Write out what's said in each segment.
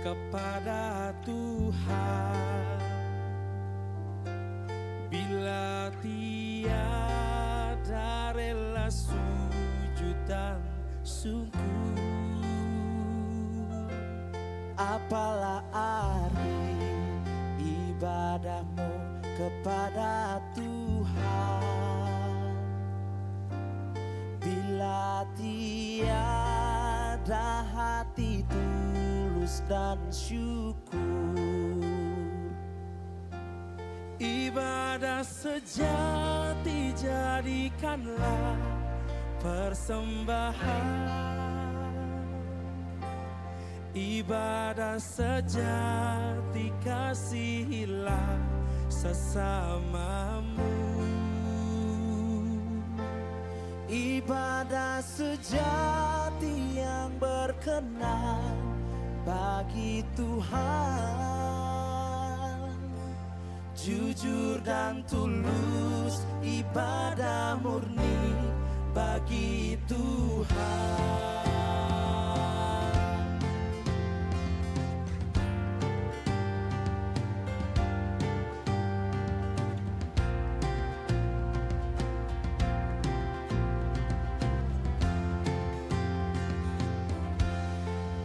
kepada Tuhan. Bila tiada rela sujud dan syukur, apalah arti ibadahmu kepada Tuhan. Bila tiada hati tulus dan syukur, ibadah sejati jadikanlah persembahan. Ibadah sejati kasihilah sesamamu. Ibadah sejati yang berkenan bagi Tuhan. Jujur dan tulus, ibadah murni bagi Tuhan.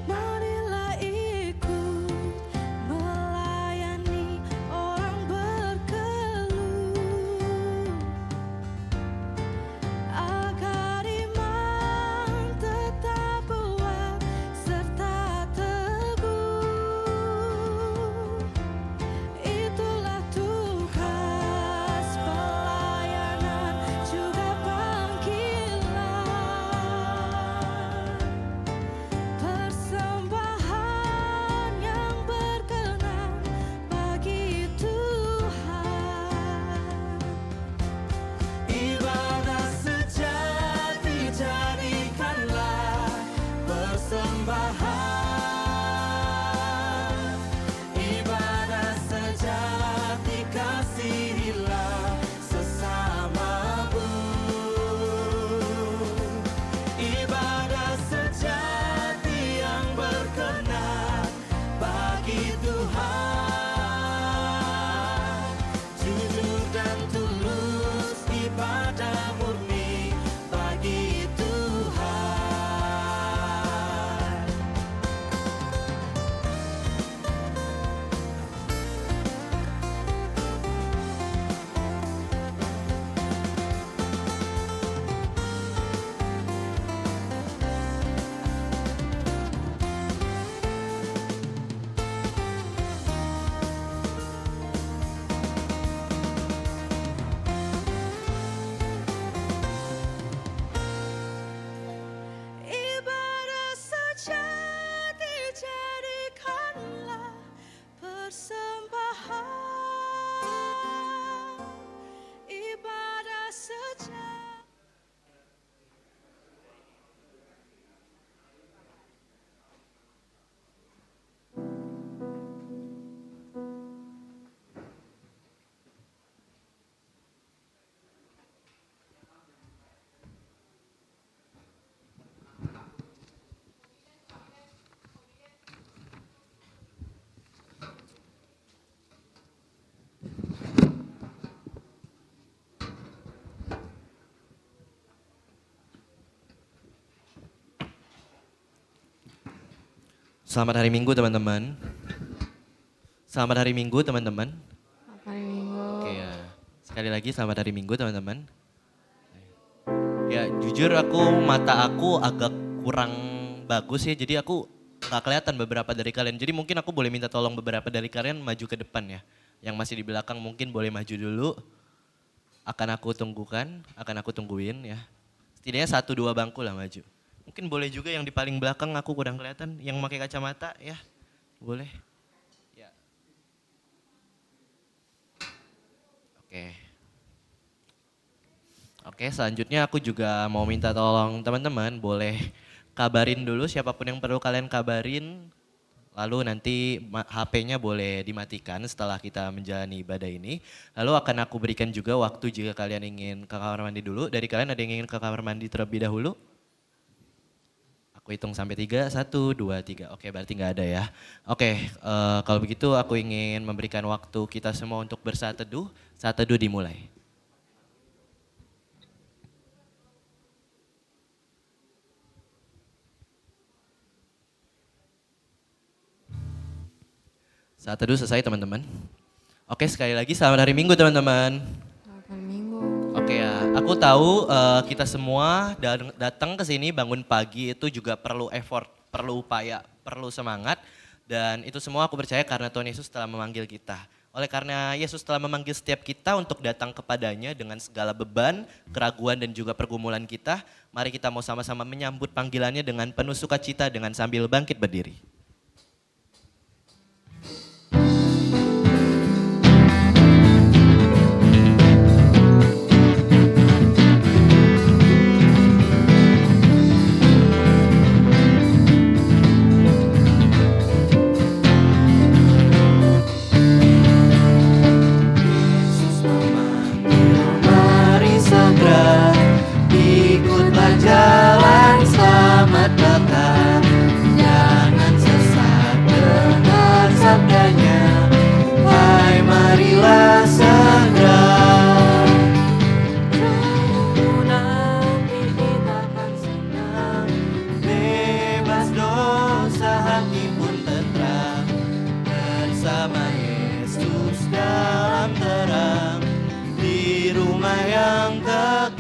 Marilah ikut melayani orang berkeluh, agar iman tetap kuat serta teguh. Itulah tugas pelayanan juga panggilan, persembahan yang berkenan bagi Tuhan. Ibadah sejati jadikanlah persembahan. Ibadah sejati kasihilah sesamamu. Ibadah sejati yang berkenan bagi Tuhan. Jujur dan tulus, ibadah murni bagi Tuhan. Ibadah sejati jadikanlah persembahan. Ibadah sejati. Selamat hari Minggu teman-teman. Selamat hari Minggu teman-teman. Hari Minggu. Oke ya, sekali lagi selamat hari Minggu teman-teman. Ya jujur mata aku agak kurang bagus ya, jadi aku gak kelihatan beberapa dari kalian. Jadi mungkin aku boleh minta tolong beberapa dari kalian maju ke depan ya. Yang masih di belakang mungkin boleh maju dulu. Akan aku tungguin ya. Setidaknya 1-2 bangku lah maju. Mungkin boleh juga yang di paling belakang aku kurang kelihatan, yang pakai kacamata ya, boleh. Ya. Oke, selanjutnya aku juga mau minta tolong teman-teman boleh kabarin dulu siapapun yang perlu kalian kabarin. Lalu nanti HP-nya boleh dimatikan setelah kita menjalani ibadah ini. Lalu akan aku berikan juga waktu jika kalian ingin ke kamar mandi dulu. Dari kalian ada yang ingin ke kamar mandi terlebih dahulu? Aku hitung sampai 3, 1, 2, 3. Oke, berarti nggak ada ya. Oke, kalau begitu aku ingin memberikan waktu kita semua untuk bersaat teduh. Saat teduh dimulai. Saat teduh selesai teman-teman. Oke, sekali lagi selamat hari Minggu teman-teman. Selamat Minggu. Oke ya, aku tahu kita semua datang ke sini bangun pagi itu juga perlu effort, perlu upaya, perlu semangat. Dan itu semua aku percaya karena Tuhan Yesus telah memanggil kita. Oleh karena Yesus telah memanggil setiap kita untuk datang kepadanya dengan segala beban, keraguan dan juga pergumulan kita. Mari kita mau sama-sama menyambut panggilannya dengan penuh sukacita dengan sambil bangkit berdiri. Yesus memanggil, mari segera ikutlah jalan selamat datang. Jangan sesat dengar sabdanya, hai marilah segera. Nanti kita akan senang, bebas dosa hati pun tentram. Bersama Yesus dalam terang, di rumah yang kekal.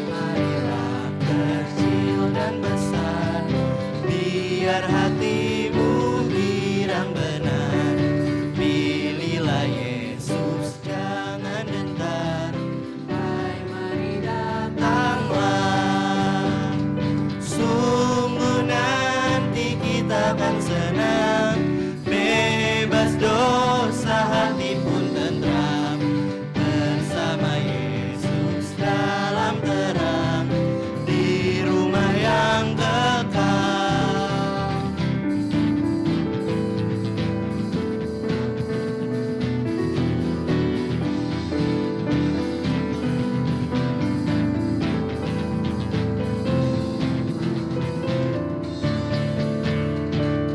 Marilah kecil dan besar, biar hatimu girang benar. Pilihlah Yesus, jangan gentar. Hai mari datanglah, sungguh nanti kita akan senang. Bebas dosa hati pun tentram. Bersama Yesus dalam terang, di rumah yang kekal.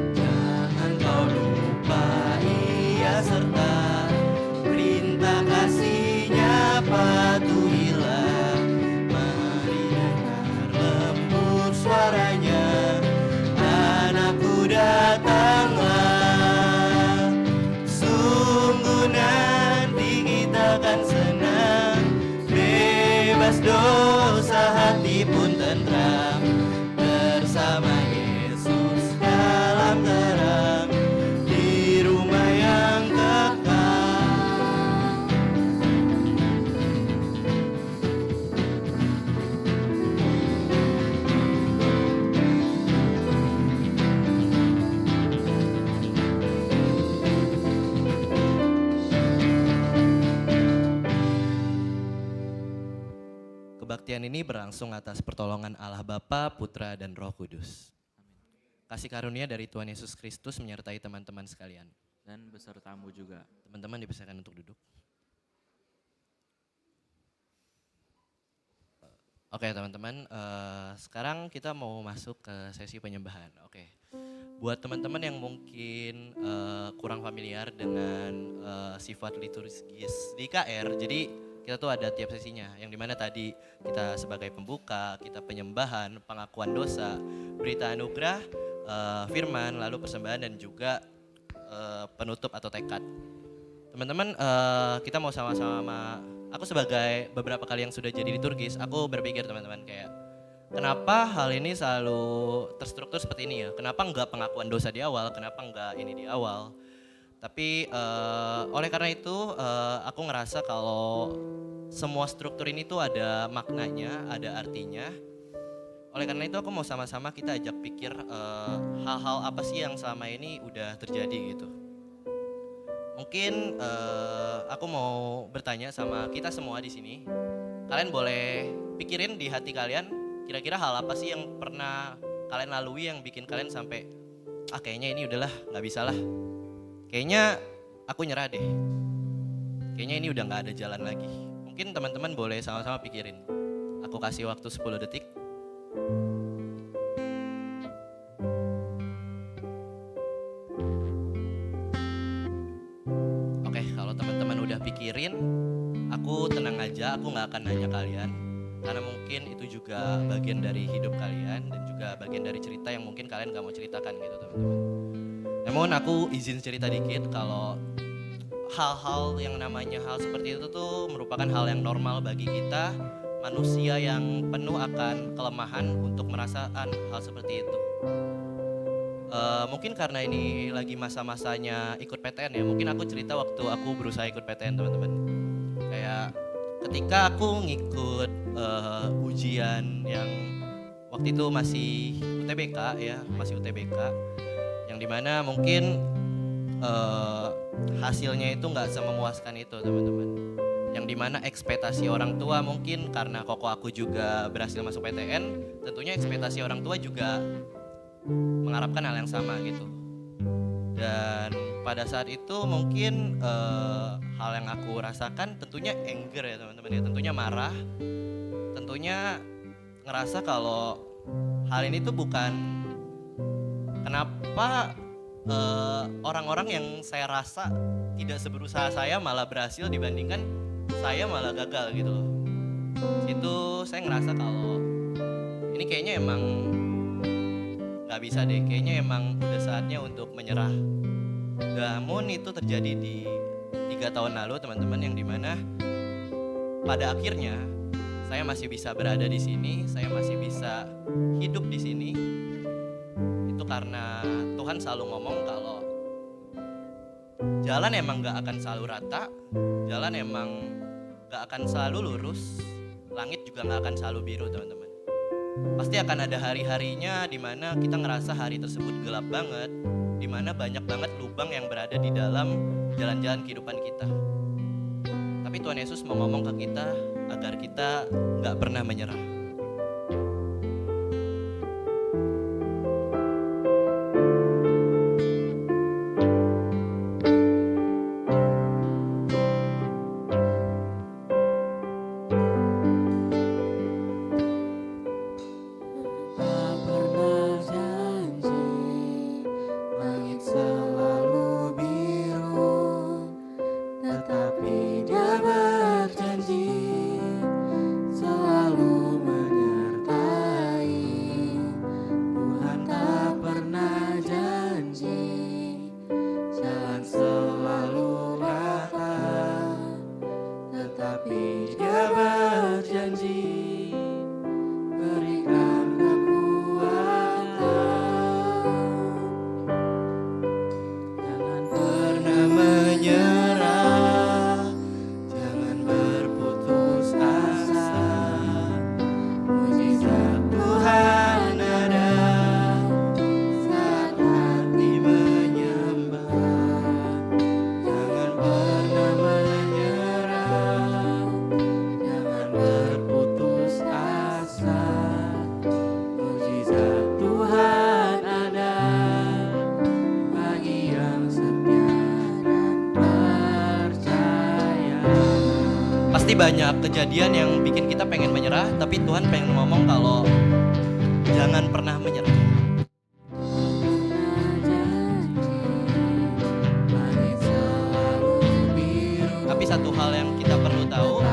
Jangan kau lupa Ia serta perintah kasih-Nya patuhilah. Mari dengar lembut suaranya, anakku datanglah. Sungguh nanti kita akan senang, bebas dosa hati pun tentram. Bersama Yesus dalam terang, di rumah yang kekal. Kebaktian ini berlangsung atas pertolongan Allah Bapa, Putra, dan Roh Kudus. Kasih karunia dari Tuhan Yesus Kristus menyertai teman-teman sekalian. Dan besertamu juga. Teman-teman dipersilakan untuk duduk. Oke teman-teman, sekarang kita mau masuk ke sesi penyembahan. Oke, buat teman-teman yang mungkin kurang familiar dengan sifat liturgis di KR, jadi kita tuh ada tiap sesinya, yang dimana tadi kita sebagai pembuka, kita penyembahan, pengakuan dosa, berita anugerah, firman, lalu persembahan dan juga penutup atau tekad. Teman-teman, kita mau sama-sama, aku sebagai beberapa kali yang sudah jadi liturgis, aku berpikir teman-teman kayak, kenapa hal ini selalu terstruktur seperti ini ya? Kenapa enggak pengakuan dosa di awal? Kenapa enggak ini di awal? Tapi oleh karena itu aku ngerasa kalau semua struktur ini tuh ada maknanya, ada artinya. Oleh karena itu aku mau sama-sama kita ajak pikir hal-hal apa sih yang selama ini udah terjadi gitu. Mungkin aku mau bertanya sama kita semua di sini. Kalian boleh pikirin di hati kalian kira-kira hal apa sih yang pernah kalian lalui yang bikin kalian sampai kayaknya ini udahlah nggak bisa lah. Kayaknya aku nyerah deh. Kayaknya ini udah nggak ada jalan lagi. Mungkin teman-teman boleh sama-sama pikirin. Aku kasih waktu 10 detik. Oke, kalau teman-teman udah pikirin, aku tenang aja, aku nggak akan nanya kalian. Karena mungkin itu juga bagian dari hidup kalian dan juga bagian dari cerita yang mungkin kalian gak mau ceritakan gitu teman-teman. Namun aku izin cerita dikit kalau hal-hal yang namanya hal seperti itu tuh merupakan hal yang normal bagi kita manusia yang penuh akan kelemahan untuk merasakan hal seperti itu. Mungkin karena ini lagi masa-masanya ikut PTN ya, mungkin aku cerita waktu aku berusaha ikut PTN teman-teman. Kayak ketika aku ngikut ujian yang waktu itu masih UTBK ya, masih UTBK, yang dimana mungkin hasilnya itu nggak sememuaskan itu teman-teman. Yang dimana ekspektasi orang tua mungkin karena koko aku juga berhasil masuk PTN, tentunya ekspektasi orang tua juga mengharapkan hal yang sama gitu. Dan pada saat itu mungkin hal yang aku rasakan tentunya anger ya teman-teman ya, tentunya marah, tentunya ngerasa kalau hal ini tuh bukan kenapa orang-orang yang saya rasa tidak seberusaha saya malah berhasil dibandingkan saya malah gagal gitu loh. Situ saya ngerasa kalau ini kayaknya emang gak bisa deh, kayaknya emang udah saatnya untuk menyerah. Namun itu terjadi di 3 tahun lalu teman-teman, yang dimana pada akhirnya saya masih bisa berada di sini, saya masih bisa hidup di sini. Itu karena Tuhan selalu ngomong kalau jalan emang gak akan selalu rata, jalan emang gak akan selalu lurus, langit juga gak akan selalu biru teman-teman. Pasti akan ada hari-harinya di mana kita ngerasa hari tersebut gelap banget, di mana banyak banget lubang yang berada di dalam jalan-jalan kehidupan kita. Tapi Tuhan Yesus mau ngomong ke kita agar kita gak pernah menyerah. Pasti banyak kejadian yang bikin kita pengen menyerah, tapi Tuhan pengen ngomong kalau jangan pernah menyerah. Tapi satu hal yang kita perlu tahu,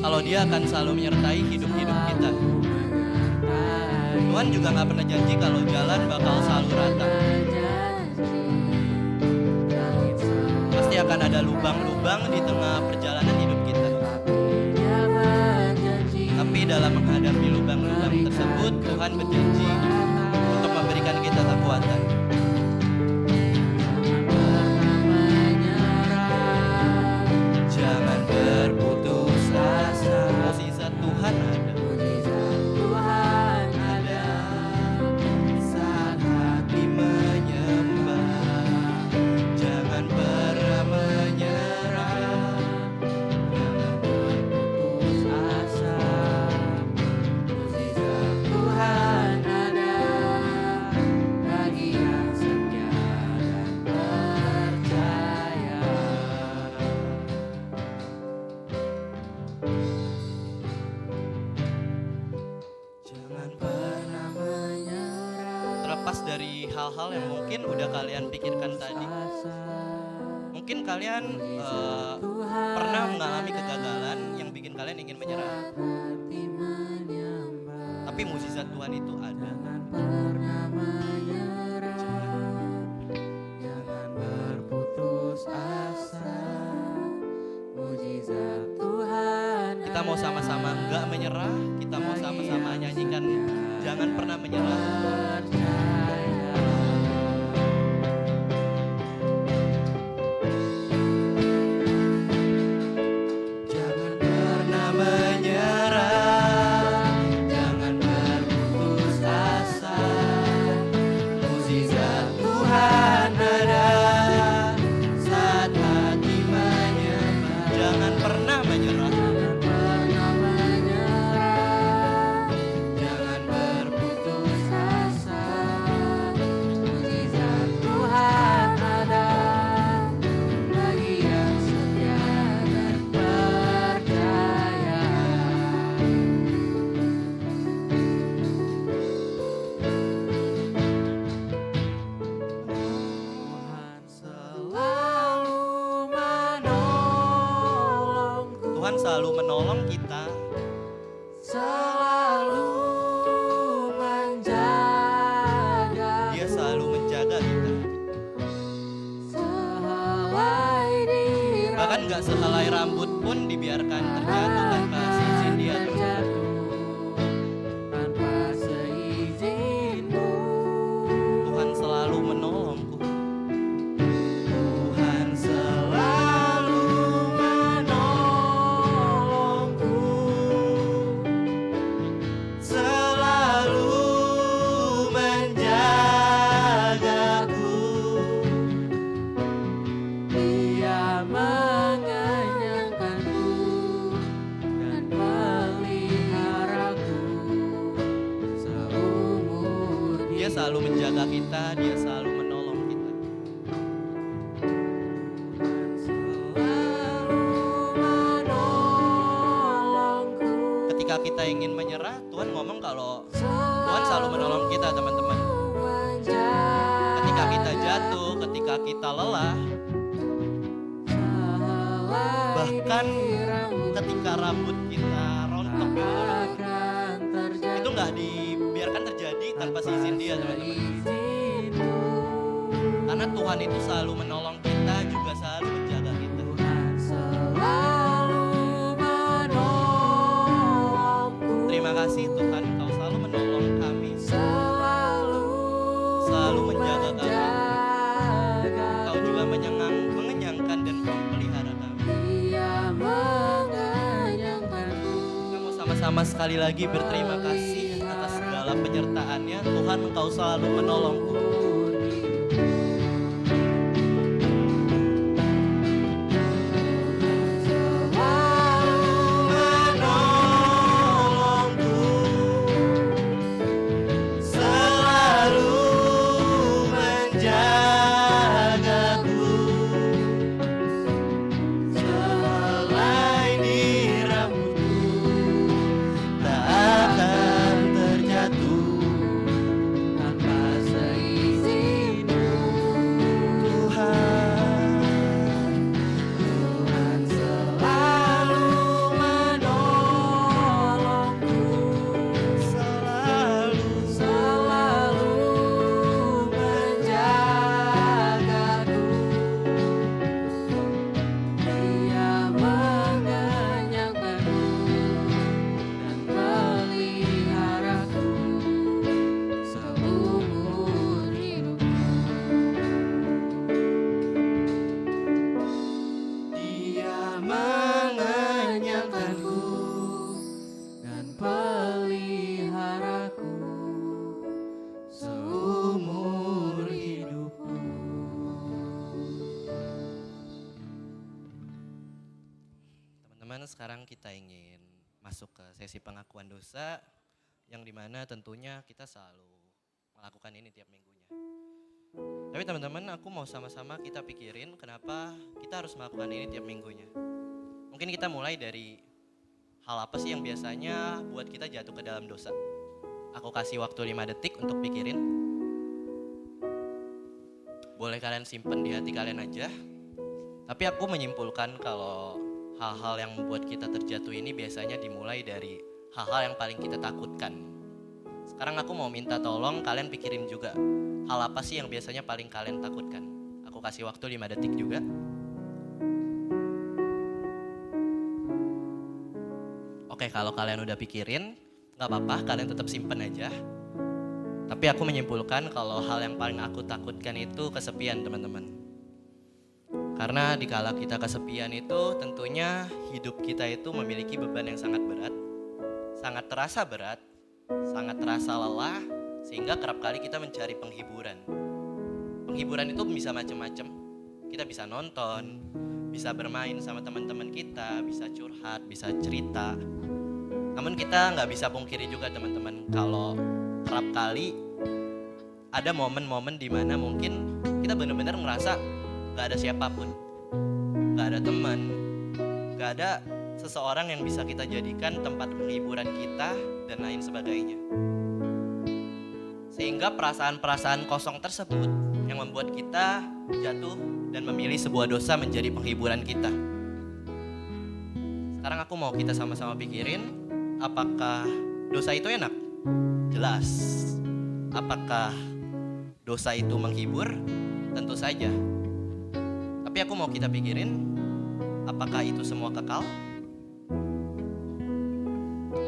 kalau Dia akan selalu menyertai hidup-hidup kita. Tuhan juga gak pernah janji kalau jalan bakal selalu rata. Pasti akan ada lubang-lubang di tengah perjalanan hidup kita. Tapi dalam menghadapi lubang-lubang tersebut, Tuhan berjanji untuk memberikan kita kekuatan. Jangan berputus asa, mukjizat Tuhan ada. Saat hati menyembah, jangan pernah menyerah, jangan berputus asa. terlepas dari hal-hal yang mungkin udah kalian pikirkan tadi. Mungkin kalian pernah mengalami kegagalan yang bikin kalian ingin menyerah. Tapi mukjizat Tuhan itu ada. Jangan berputus asa. Mujizat Tuhan. Kita mau sama-sama enggak menyerah, kita mau sama-sama nyanyikan jangan pernah menyerah. Jangan pernah menyerah, jangan berputus asa. Mujizat Tuhan ada saat hati menyembah. Jangan pernah menyerah. Jangan berputus asa. Mujizat Tuhan ada bagi yang setia dan percaya. Tuhan selalu menolongku. Tuhan selalu menolong kita. Selalu menjaga. Dia selalu menjaga kita. Sehelai diri Bahkan gak sehelai rambut pun dibiarkan terjatuh tanpa seizin dia. tanpa seizinmu. Tuhan selalu menolongku. Tuhan selalu menolongku. Selalu menjagaku. Dia mengenyangkanku dan meliharaku seumur Dia selalu menjaga kita, dia selalu menolong kita. menolongku. Ketika kita ingin menyerah, Tuhan ngomong kalau Tuhan selalu menolong kita, teman-teman. Ketika kita jatuh, ketika kita lelah, bahkan ketika rambut kita rontok gitu, teman-teman, itu nggak dibiarkan terjadi tanpa seizin dia, teman-teman. Karena Tuhan itu selalu menolong kita, juga selalu menjaga kita. Terima kasih Tuhan, Kau selalu menolong kami, selalu menjaga kami. Kau juga mengenyangkan dan memelihara kami. Kita mau sama-sama sekali lagi berterima kasih atas segala penyertaannya. Tuhan, Engkau selalu menolongku. Selalu menjagaku. Sehelai di rambutku tak akan terjatuh tanpa seizinmu. Tuhan, Tuhan selalu menolongku. Selalu menjagaku. Dia mengenyangkanku dan meliharaku seumur hidupku. Dia mengenyangkanku dan peliharaku seumur hidupku. Teman-teman, sekarang kita ingin masuk ke sesi pengakuan dosa, yang dimana tentunya kita selalu melakukan ini tiap minggunya. Tapi teman-teman, aku mau sama-sama kita pikirin kenapa kita harus melakukan ini tiap minggunya. Mungkin kita mulai dari hal apa sih yang biasanya buat kita jatuh ke dalam dosa. Aku kasih waktu 5 detik untuk pikirin. boleh kalian simpen di hati kalian aja. Tapi aku menyimpulkan kalau hal-hal yang membuat kita terjatuh ini biasanya dimulai dari hal-hal yang paling kita takutkan. Sekarang aku mau minta tolong kalian pikirin juga, hal apa sih yang biasanya paling kalian takutkan. Aku kasih waktu 5 detik juga. Oke, kalau kalian udah pikirin, gak apa-apa, kalian tetap simpen aja. Tapi aku menyimpulkan kalau hal yang paling aku takutkan itu kesepian, teman-teman. Karena dikala kita kesepian itu tentunya hidup kita itu memiliki beban yang sangat berat, sangat terasa berat, sangat terasa lelah, sehingga kerap kali kita mencari penghiburan. Penghiburan itu bisa macam-macam. Kita bisa nonton, bisa bermain sama teman-teman kita, bisa curhat, bisa cerita. Namun kita nggak bisa pungkiri juga teman-teman kalau kerap kali ada momen-momen di mana mungkin kita benar-benar merasa nggak ada siapapun, nggak ada teman, nggak ada seseorang yang bisa kita jadikan tempat penghiburan kita dan lain sebagainya. Sehingga perasaan-perasaan kosong tersebut yang membuat kita jatuh dan memilih sebuah dosa menjadi penghiburan kita. Sekarang aku mau kita sama-sama pikirin, apakah dosa itu enak? Jelas. Apakah dosa itu menghibur? Tentu saja. Tapi aku mau kita pikirin, apakah itu semua kekal?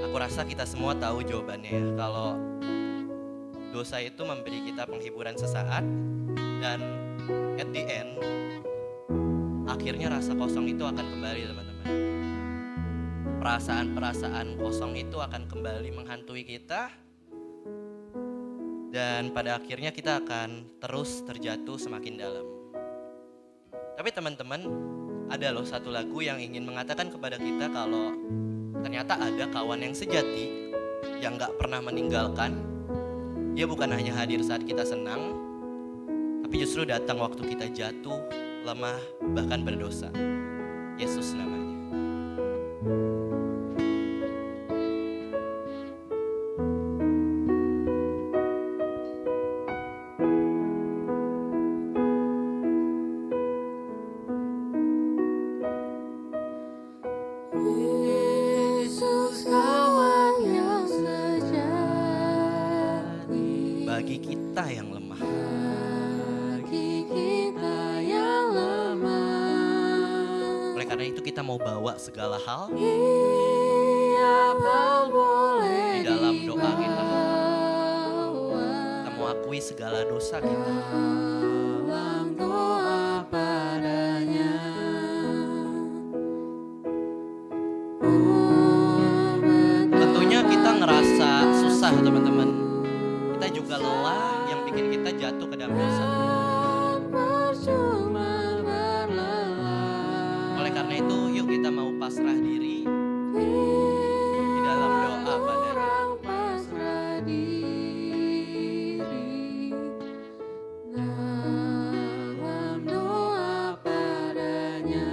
Aku rasa kita semua tahu jawabannya ya, kalau dosa itu memberi kita penghiburan sesaat dan at the end, akhirnya rasa kosong itu akan kembali teman-teman. Perasaan-perasaan kosong itu akan kembali menghantui kita dan pada akhirnya kita akan terus terjatuh semakin dalam. Tapi teman-teman, ada loh satu lagu yang ingin mengatakan kepada kita kalau ternyata ada kawan yang sejati yang gak pernah meninggalkan. Dia bukan hanya hadir saat kita senang, tapi justru datang waktu kita jatuh, lemah, bahkan berdosa. Yesus namanya. Yesus kawan yang sejati, Bagi kita yang lemah, bagi kita yang lemah. oleh karena itu kita mau bawa segala hal Tiap hal boleh di dalam doa kita. dibawa Kita mau akui segala dosa kita. dalam doa padanya. Tentunya kita ngerasa susah teman-teman. Kita juga lelah yang bikin kita jatuh ke dalam dosa. Percuma berlelah Oleh karena itu yuk kita mau pasrah diri di dalam doa padanya. orang pasrah diri dalam doa padanya.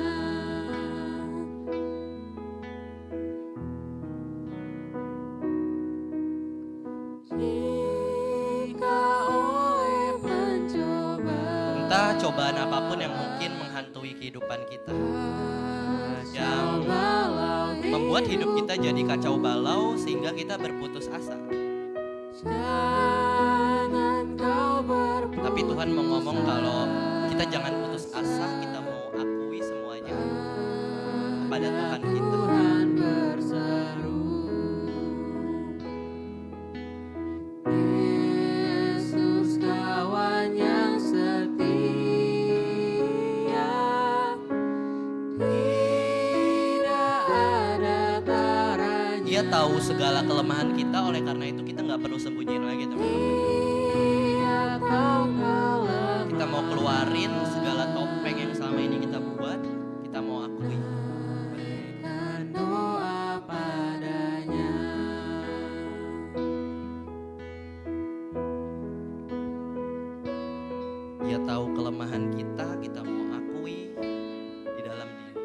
Jika oleh pencobaan Entah cobaan apapun yang mungkin menghantui kehidupan kita, yang membuat hidup kita jadi kacau balau sehingga kita berputus asa. jangan kau berputus Tapi Tuhan mau ngomong kalau kita jangan putus asa, kita mau akui semuanya kepada Tuhan kita. Tuhan berseru, Yesus kawan yang setia, tidak ada taranya. Dia tahu segala kelemahan kita, oleh karena itu kita nggak perlu sembunyiin lagi teman-teman. Dia tahu kelemahan Kita mau keluarin segala topeng yang selama ini kita buat, kita mau akui. dan doa padanya. Dia tahu kelemahan kita mau akui di dalam diri.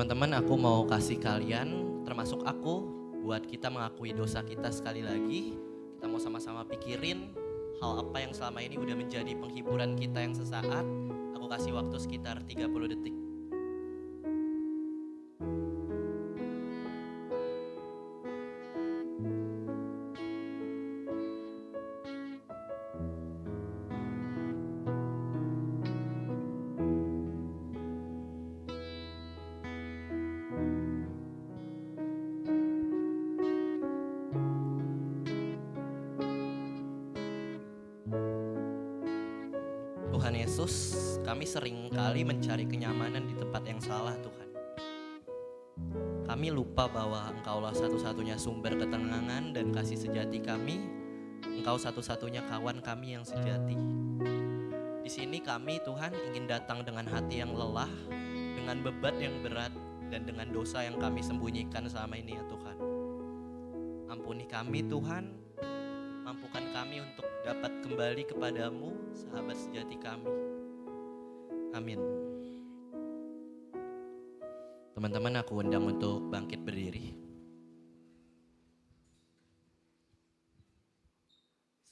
Teman-teman, aku mau kasih kalian, termasuk aku, buat kita mengakui dosa kita sekali lagi. Kita mau sama-sama pikirin hal apa yang selama ini udah menjadi penghiburan kita yang sesaat. Aku kasih waktu sekitar 30 detik. Tuhan Yesus, kami sering kali mencari kenyamanan di tempat yang salah, Tuhan. Kami lupa bahwa Engkaulah satu-satunya sumber ketenangan dan kasih sejati kami. Engkau satu-satunya kawan kami yang sejati. Di sini kami, Tuhan, ingin datang dengan hati yang lelah, dengan beban yang berat, dan dengan dosa yang kami sembunyikan selama ini, ya Tuhan. Ampuni kami, Tuhan. Mampukan kami untuk dapat kembali kepadamu, sahabat sejati kami. Amin. Teman-teman, aku undang untuk bangkit berdiri.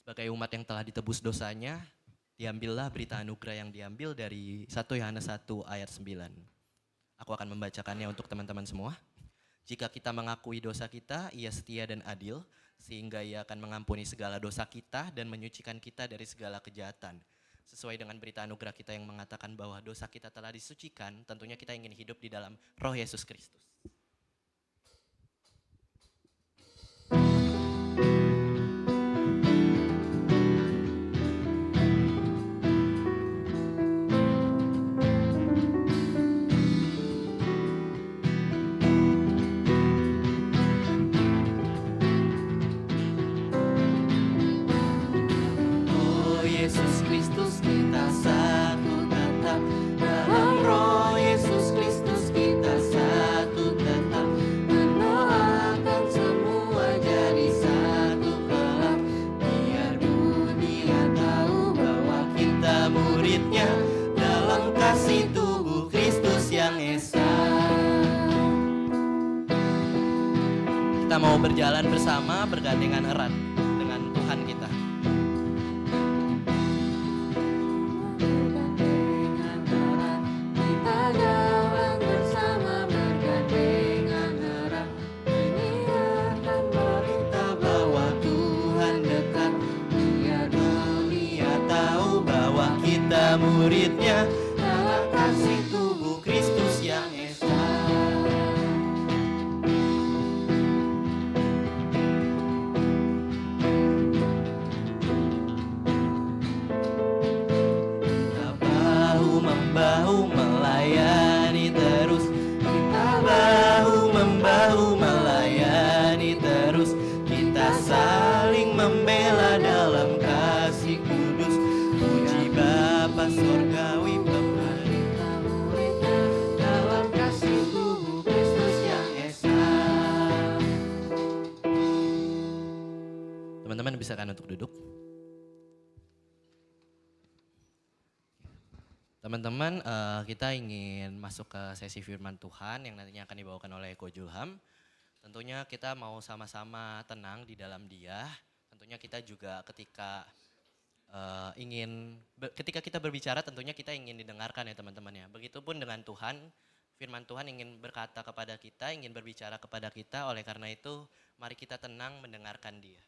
Sebagai umat yang telah ditebus dosanya, diambillah berita anugerah yang diambil dari 1 Yohanes 1 ayat 9. Aku akan membacakannya untuk teman-teman semua. Jika kita mengakui dosa kita, Ia setia dan adil, sehingga Ia akan mengampuni segala dosa kita dan menyucikan kita dari segala kejahatan. Sesuai dengan berita anugerah kita yang mengatakan bahwa dosa kita telah disucikan, tentunya kita ingin hidup di dalam Roh Yesus Kristus. Yesus Kristus kita satu tetap, dalam Roh Yesus Kristus kita satu tetap, mendoakan semua jadi satu kelak, biar dunia tahu bahwa kita muridnya dalam kasih tubuh Kristus yang esa. Kita mau berjalan bersama, bergandengan erat dengan Tuhan kita. Muridnya dalam kasih tubuh Kristus yang esa. Kita bahu-membahu melayani terus, kita bahu-membahu melayani terus, kita saling membela dalam kasih kudus. Puji Bapa surgawi pemerintah muridnya dalam kasih tubuh Kristus yang esa. Teman-teman bisa kan untuk duduk? Teman-teman, kita ingin masuk ke sesi firman Tuhan yang nantinya akan dibawakan oleh Ko Julham. Tentunya kita mau sama-sama tenang di dalam Dia. Tentunya kita juga ketika ketika kita berbicara tentunya kita ingin didengarkan ya teman-teman ya. Begitupun dengan Tuhan, firman Tuhan ingin berkata kepada kita, ingin berbicara kepada kita. Oleh karena itu, mari kita tenang mendengarkan Dia.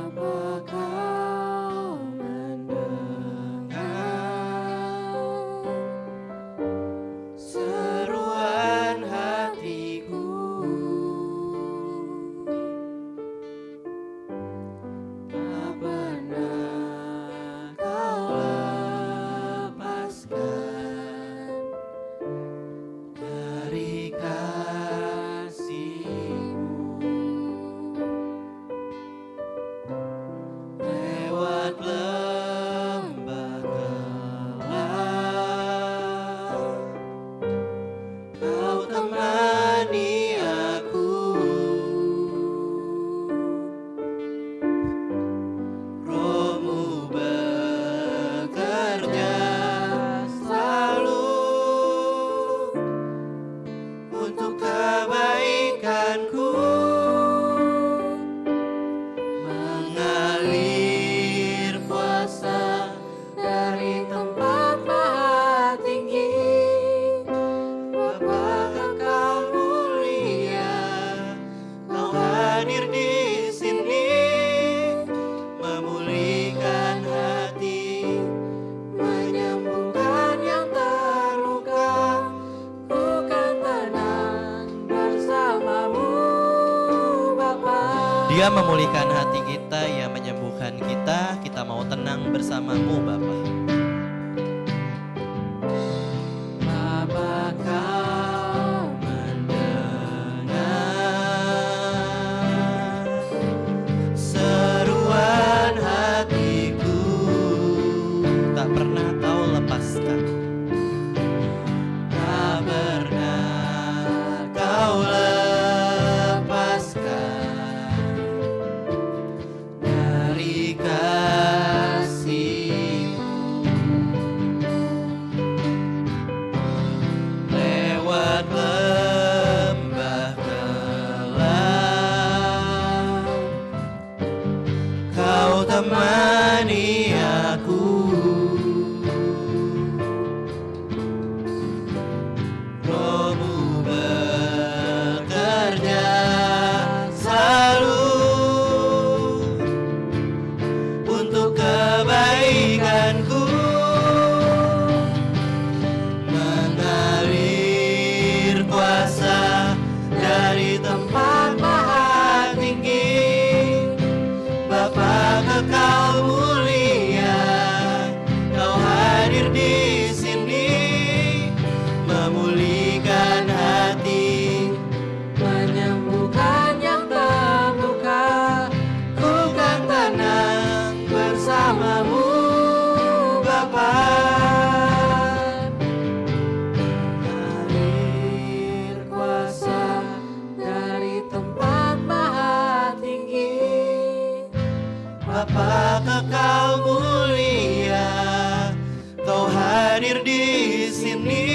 Apakah kau mendengar hadir di sini, memulihkan hati, menyembuhkan yang terluka. Ku kan tenang bersamamu, Bapa. Dia memulihkan hati kita, Ia menyembuhkan kita, kita mau tenang bersamamu Bapa. Bapa, Kau Mendengar seruan hatiku, tak pernah Kau lepaskan, tak pernah Kau lepaskan dari kasih-Mu. Lewat lembah gelap, Kau temani aku. Roh-Mu bekerja selalu untuk kebaikanku, mengalir kuasa dari tempat maha tinggi. Bapa kekal mulia, Kau hadir di sini, memulihkan hati, menyembuhkan yang terluka. ku kan tenang bersamamu Bapa. Mengalir kuasa dari tempat maha tinggi. Bapa kekal mulia, Kau hadir di sini,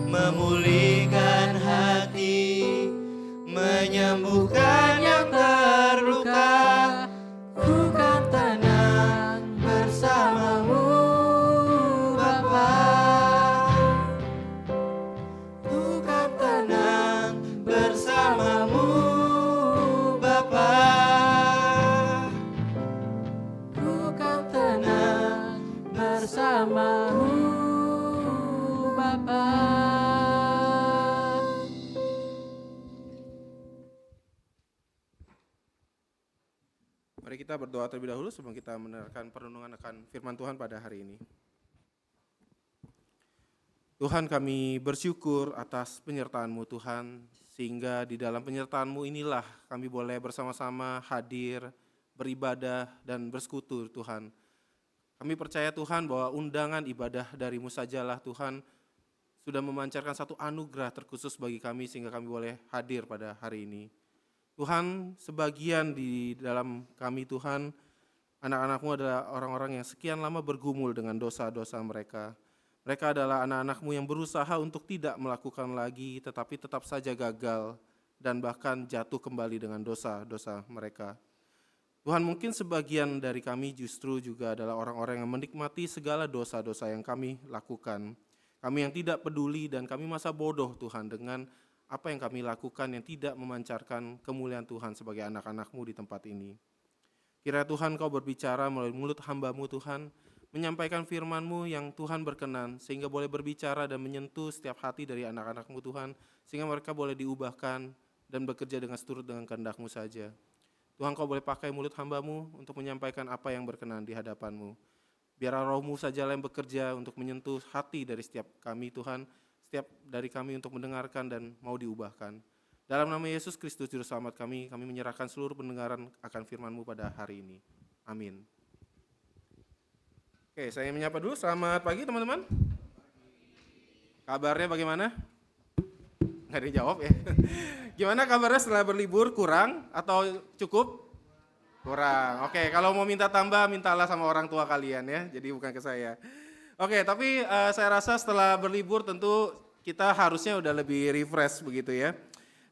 memulihkan hati, menyembuhkan yang terluka. Ku kan tenang bersamamu, Bapa. Ku kan tenang bersamamu Bapa. Ku kan tenang bersamamu, Bapa. Mari kita berdoa terlebih dahulu sebelum kita mendengarkan perenungan akan firman Tuhan pada hari ini. Tuhan, kami bersyukur atas penyertaan-Mu Tuhan, sehingga di dalam penyertaan-Mu inilah kami boleh bersama-sama hadir, beribadah dan bersekutu Tuhan. Kami percaya Tuhan bahwa undangan ibadah dari-Mu sajalah Tuhan sudah memancarkan satu anugerah terkhusus bagi kami sehingga kami boleh hadir pada hari ini. Tuhan, sebagian di dalam kami Tuhan, anak-anak-Mu adalah orang-orang yang sekian lama bergumul dengan dosa-dosa mereka. Mereka adalah anak-anak-Mu yang berusaha untuk tidak melakukan lagi, tetapi tetap saja gagal dan bahkan jatuh kembali dengan dosa-dosa mereka. Tuhan, mungkin sebagian dari kami justru juga adalah orang-orang yang menikmati segala dosa-dosa yang kami lakukan. Kami yang tidak peduli dan kami masa bodoh Tuhan dengan apa yang kami lakukan yang tidak memancarkan kemuliaan Tuhan sebagai anak-anak-Mu di tempat ini. Kiranya Tuhan Kau berbicara melalui mulut hamba-Mu Tuhan, menyampaikan firman-Mu yang Tuhan berkenan, sehingga boleh berbicara dan menyentuh setiap hati dari anak-anak-Mu Tuhan, sehingga mereka boleh diubahkan dan bekerja dengan seturut dengan kehendak-Mu saja. Tuhan, Kau boleh pakai mulut hamba-Mu untuk menyampaikan apa yang berkenan di hadapan-Mu. Biar Roh-Mu sajalah yang bekerja untuk menyentuh hati dari setiap kami Tuhan, setiap dari kami untuk mendengarkan dan mau diubahkan. Dalam nama Yesus Kristus Juru Selamat kami menyerahkan seluruh pendengaran akan firman-Mu pada hari ini. Amin. Oke, saya menyapa dulu. Selamat pagi teman-teman. Kabarnya bagaimana? Nggak ada yang jawab ya. Gimana kabarnya setelah berlibur? Kurang atau cukup? Kurang. Oke, kalau mau minta tambah, mintalah sama orang tua kalian ya. Jadi bukan ke saya. Oke, tapi saya rasa setelah berlibur tentu kita harusnya udah lebih refresh begitu ya.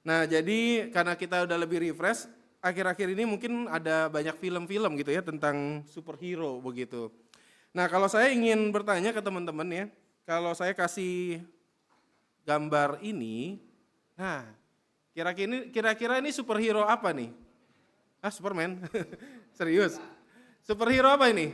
Nah, jadi karena kita udah lebih refresh, akhir-akhir ini mungkin ada banyak film-film gitu ya tentang superhero begitu. Nah, kalau saya ingin bertanya ke teman-teman ya, kalau saya kasih gambar ini, nah Kira-kira ini superhero apa nih? Ah, Superman? Serius? Superhero apa ini?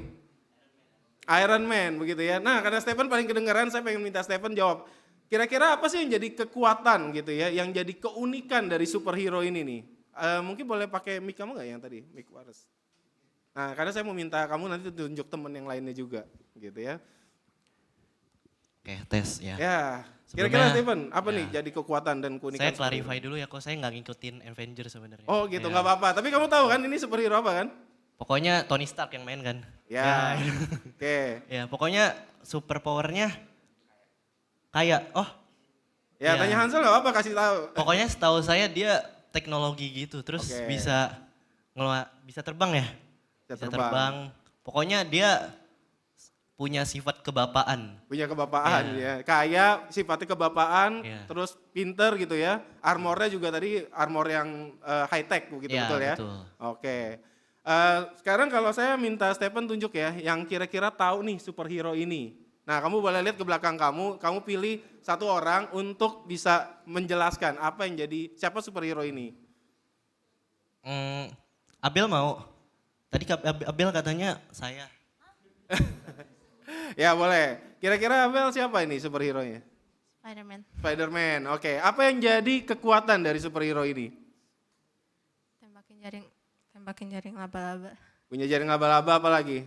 Iron Man begitu ya. Nah, karena Stephen paling kedengaran, saya pengen minta Stephen jawab. Kira-kira apa sih yang jadi kekuatan gitu ya, yang jadi keunikan dari superhero ini nih? Mungkin boleh pakai mic kamu nggak yang tadi, mic Wares. Nah, karena saya mau minta kamu nanti tunjuk teman yang lainnya juga, gitu ya. Oke, tes ya. Ya, Sebelumnya, kira-kira Stephen, apa ya. nih jadi kekuatan dan keunikan? Saya superhero? clarify dulu ya, kok saya nggak ngikutin Avenger sebenarnya. Oh gitu, Ya. nggak apa-apa. Tapi kamu tahu kan ini superhero apa kan? Pokoknya Tony Stark yang main kan. Ya, oke. Ya, pokoknya super powernya kayak, Ya, Ya. tanya Hansel nggak apa-apa, kasih tahu. pokoknya setahu saya dia teknologi gitu, terus Oke. bisa terbang ya. Bisa terbang. Pokoknya dia punya sifat kebapaan. Punya kebapaan ya. Kayak sifatnya kebapaan, Iya. terus pinter gitu ya. Armornya juga tadi armor yang high tech begitu, Iya, betul ya? betul. Oke. Sekarang kalau saya minta Stephen tunjuk ya, yang kira-kira tahu nih superhero ini. Nah, kamu boleh lihat ke belakang kamu pilih satu orang untuk bisa menjelaskan apa yang jadi, siapa superhero ini. Abel mau. Tadi Abel katanya saya. Ya boleh. Kira-kira Abel siapa ini superhero-nya? Spider-Man. Spider-Man. Oke, apa yang jadi kekuatan dari superhero ini? Tembakin jaring laba-laba. Punya jaring laba-laba apa lagi?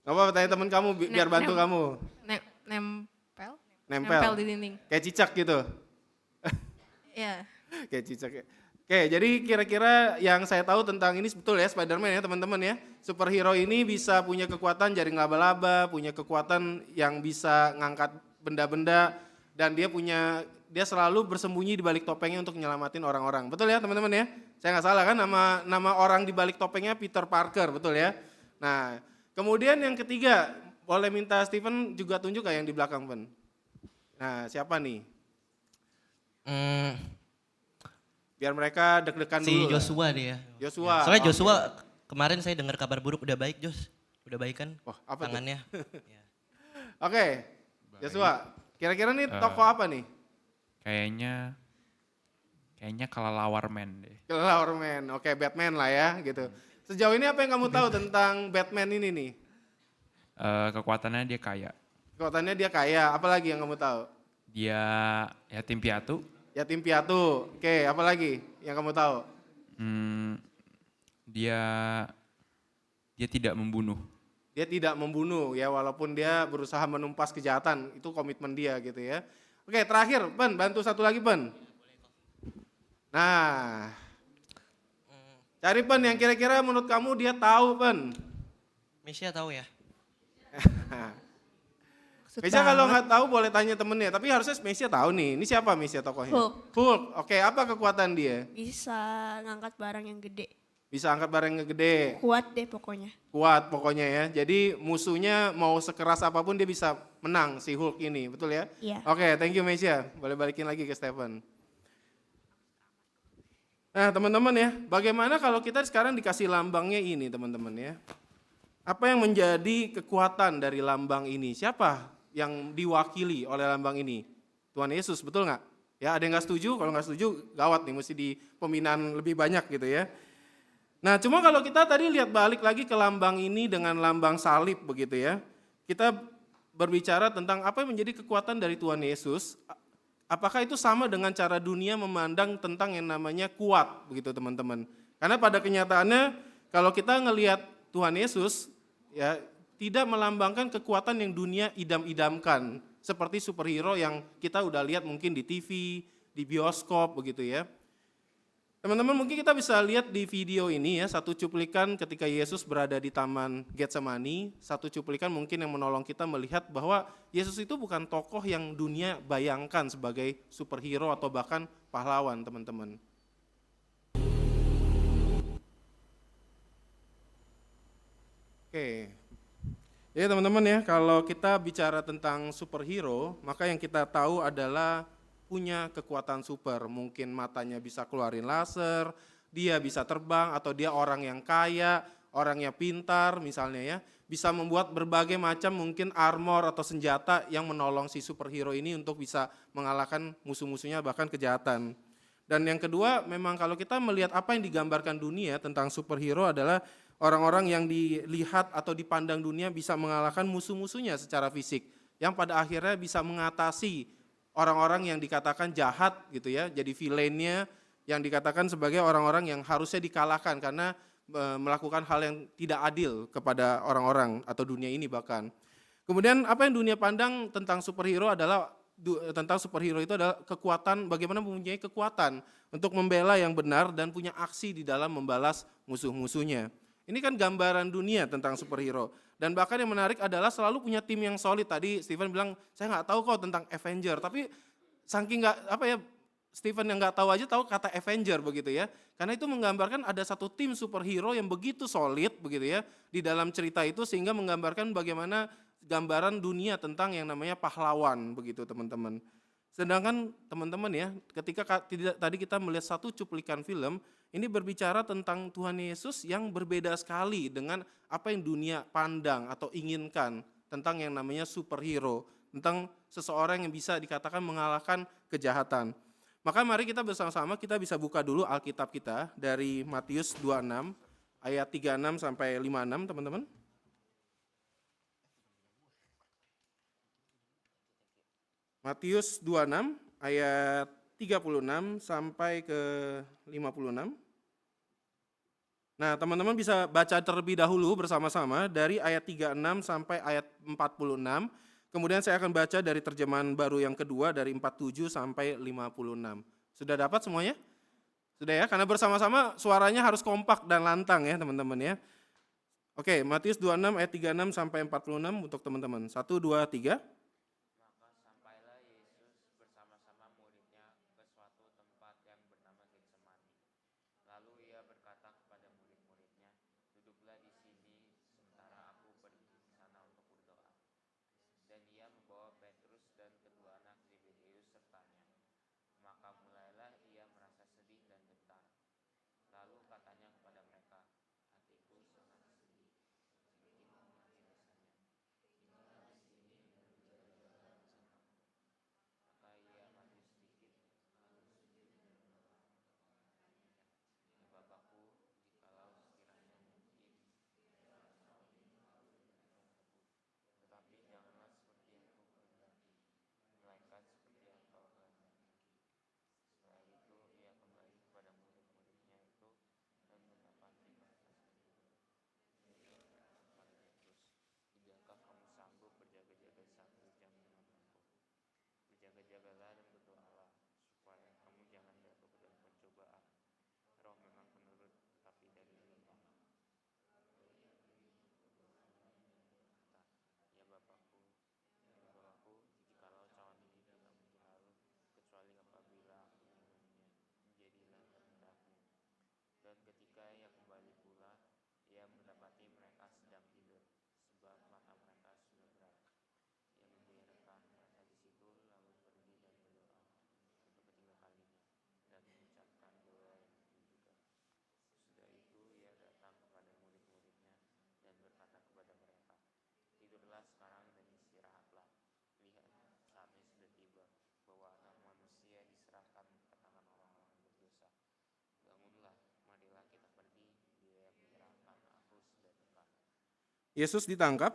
Gak apa-apa, tanya temen kamu biar bantu kamu. Nempel? Nempel. Nempel di dinding. Kayak cicak gitu. Iya. Kayak cicak ya. Oke, jadi kira-kira yang saya tahu tentang ini betul ya Spider-Man ya teman-teman ya. Superhero ini bisa punya kekuatan jaring laba-laba, punya kekuatan yang bisa ngangkat benda-benda, dan dia selalu bersembunyi di balik topengnya untuk nyelamatin orang-orang. Betul ya teman-teman ya? Saya nggak salah kan, nama orang di balik topengnya Peter Parker, betul ya? Nah, kemudian yang ketiga, boleh minta Steven juga tunjuk yang di belakang, Pen? Nah, siapa nih? Biar mereka deg-degan Si dulu. Joshua dia. Joshua. Soalnya oke. Joshua kemarin saya dengar kabar buruk udah baik, Jos. Udah baik kan Wah, apa tuh? tangannya. Ya. Oke, Joshua. Kira-kira nih tokoh apa nih? Kayaknya kelelawar man deh. Kelelawar Man. Oke, Batman lah ya gitu. Sejauh ini apa yang kamu tahu tentang Batman ini nih? Kekuatannya dia kaya. Kekuatannya dia kaya, apalagi yang kamu tahu? Dia yatim piatu. Yatim piatu. Oke, apalagi yang kamu tahu? Dia tidak membunuh. Dia tidak membunuh ya, walaupun dia berusaha menumpas kejahatan, itu komitmen dia gitu ya. Oke, terakhir, Pen, bantu satu lagi, Pen. Nah, cari Pen yang kira-kira menurut kamu dia tahu, Pen. Misha tahu ya? Mesya kalau nggak tahu boleh tanya temennya, tapi harusnya Mesya tahu nih. Ini siapa Mesya tokohnya? Hulk. Oke, apa kekuatan dia? Bisa ngangkat barang yang gede. Bisa angkat barang yang gede. Kuat deh pokoknya. Kuat pokoknya ya. Jadi musuhnya mau sekeras apapun dia bisa menang si Hulk ini, betul ya? Iya. Oke, thank you Mesya. Boleh balikin lagi ke Stephen. Nah teman-teman ya, bagaimana kalau kita sekarang dikasih lambangnya ini teman-teman ya. Apa yang menjadi kekuatan dari lambang ini? Siapa yang diwakili oleh lambang ini? Tuhan Yesus, betul nggak? Ya, ada yang nggak setuju? Kalau nggak setuju, gawat nih, mesti di pembinaan lebih banyak gitu ya. Nah, cuma kalau kita tadi lihat balik lagi ke lambang ini dengan lambang salib begitu ya. Kita berbicara tentang apa yang menjadi kekuatan dari Tuhan Yesus. Apakah itu sama dengan cara dunia memandang tentang yang namanya kuat begitu teman-teman? Karena pada kenyataannya kalau kita ngelihat Tuhan Yesus ya tidak melambangkan kekuatan yang dunia idam-idamkan seperti superhero yang kita udah lihat mungkin di TV, di bioskop begitu ya. Teman-teman mungkin kita bisa lihat di video ini ya, satu cuplikan ketika Yesus berada di Taman Getsemani, satu cuplikan mungkin yang menolong kita melihat bahwa Yesus itu bukan tokoh yang dunia bayangkan sebagai superhero atau bahkan pahlawan teman-teman. Oke. Ya teman-teman ya, kalau kita bicara tentang superhero, maka yang kita tahu adalah punya kekuatan super. Mungkin matanya bisa keluarin laser, dia bisa terbang, atau dia orang yang kaya, orangnya pintar misalnya ya. bisa membuat berbagai macam mungkin armor atau senjata yang menolong si superhero ini untuk bisa mengalahkan musuh-musuhnya bahkan kejahatan. Dan yang kedua, memang kalau kita melihat apa yang digambarkan dunia tentang superhero adalah orang-orang yang dilihat atau dipandang dunia bisa mengalahkan musuh-musuhnya secara fisik, yang pada akhirnya bisa mengatasi orang-orang yang dikatakan jahat gitu ya, jadi villainnya yang dikatakan sebagai orang-orang yang harusnya dikalahkan karena melakukan hal yang tidak adil kepada orang-orang atau dunia ini bahkan. Kemudian apa yang dunia pandang tentang superhero adalah itu adalah kekuatan, bagaimana mempunyai kekuatan untuk membela yang benar dan punya aksi di dalam membalas musuh-musuhnya. Ini kan gambaran dunia tentang superhero. Dan bahkan yang menarik adalah selalu punya tim yang solid. Tadi Steven bilang, saya nggak tahu kok tentang Avenger, tapi saking Steven yang nggak tahu aja tahu kata Avenger begitu ya. Karena itu menggambarkan ada satu tim superhero yang begitu solid begitu ya di dalam cerita itu, sehingga menggambarkan bagaimana gambaran dunia tentang yang namanya pahlawan begitu teman-teman. Sedangkan teman-teman ya, ketika tadi kita melihat satu cuplikan film, ini berbicara tentang Tuhan Yesus yang berbeda sekali dengan apa yang dunia pandang atau inginkan tentang yang namanya superhero, tentang seseorang yang bisa dikatakan mengalahkan kejahatan. Maka mari kita bersama-sama kita bisa buka dulu Alkitab kita dari Matius 26 ayat 36 sampai 56 teman-teman. Matius 26 ayat 36 sampai ke 56. Nah, teman-teman bisa baca terlebih dahulu bersama-sama dari ayat 36 sampai ayat 46. Kemudian saya akan baca dari terjemahan baru yang kedua dari 47 sampai 56. Sudah dapat semuanya? Sudah ya, karena bersama-sama suaranya harus kompak dan lantang ya teman-teman ya. Oke, Matius 26 ayat 36 sampai 46 untuk teman-teman. 1, 2, 3. Yesus ditangkap.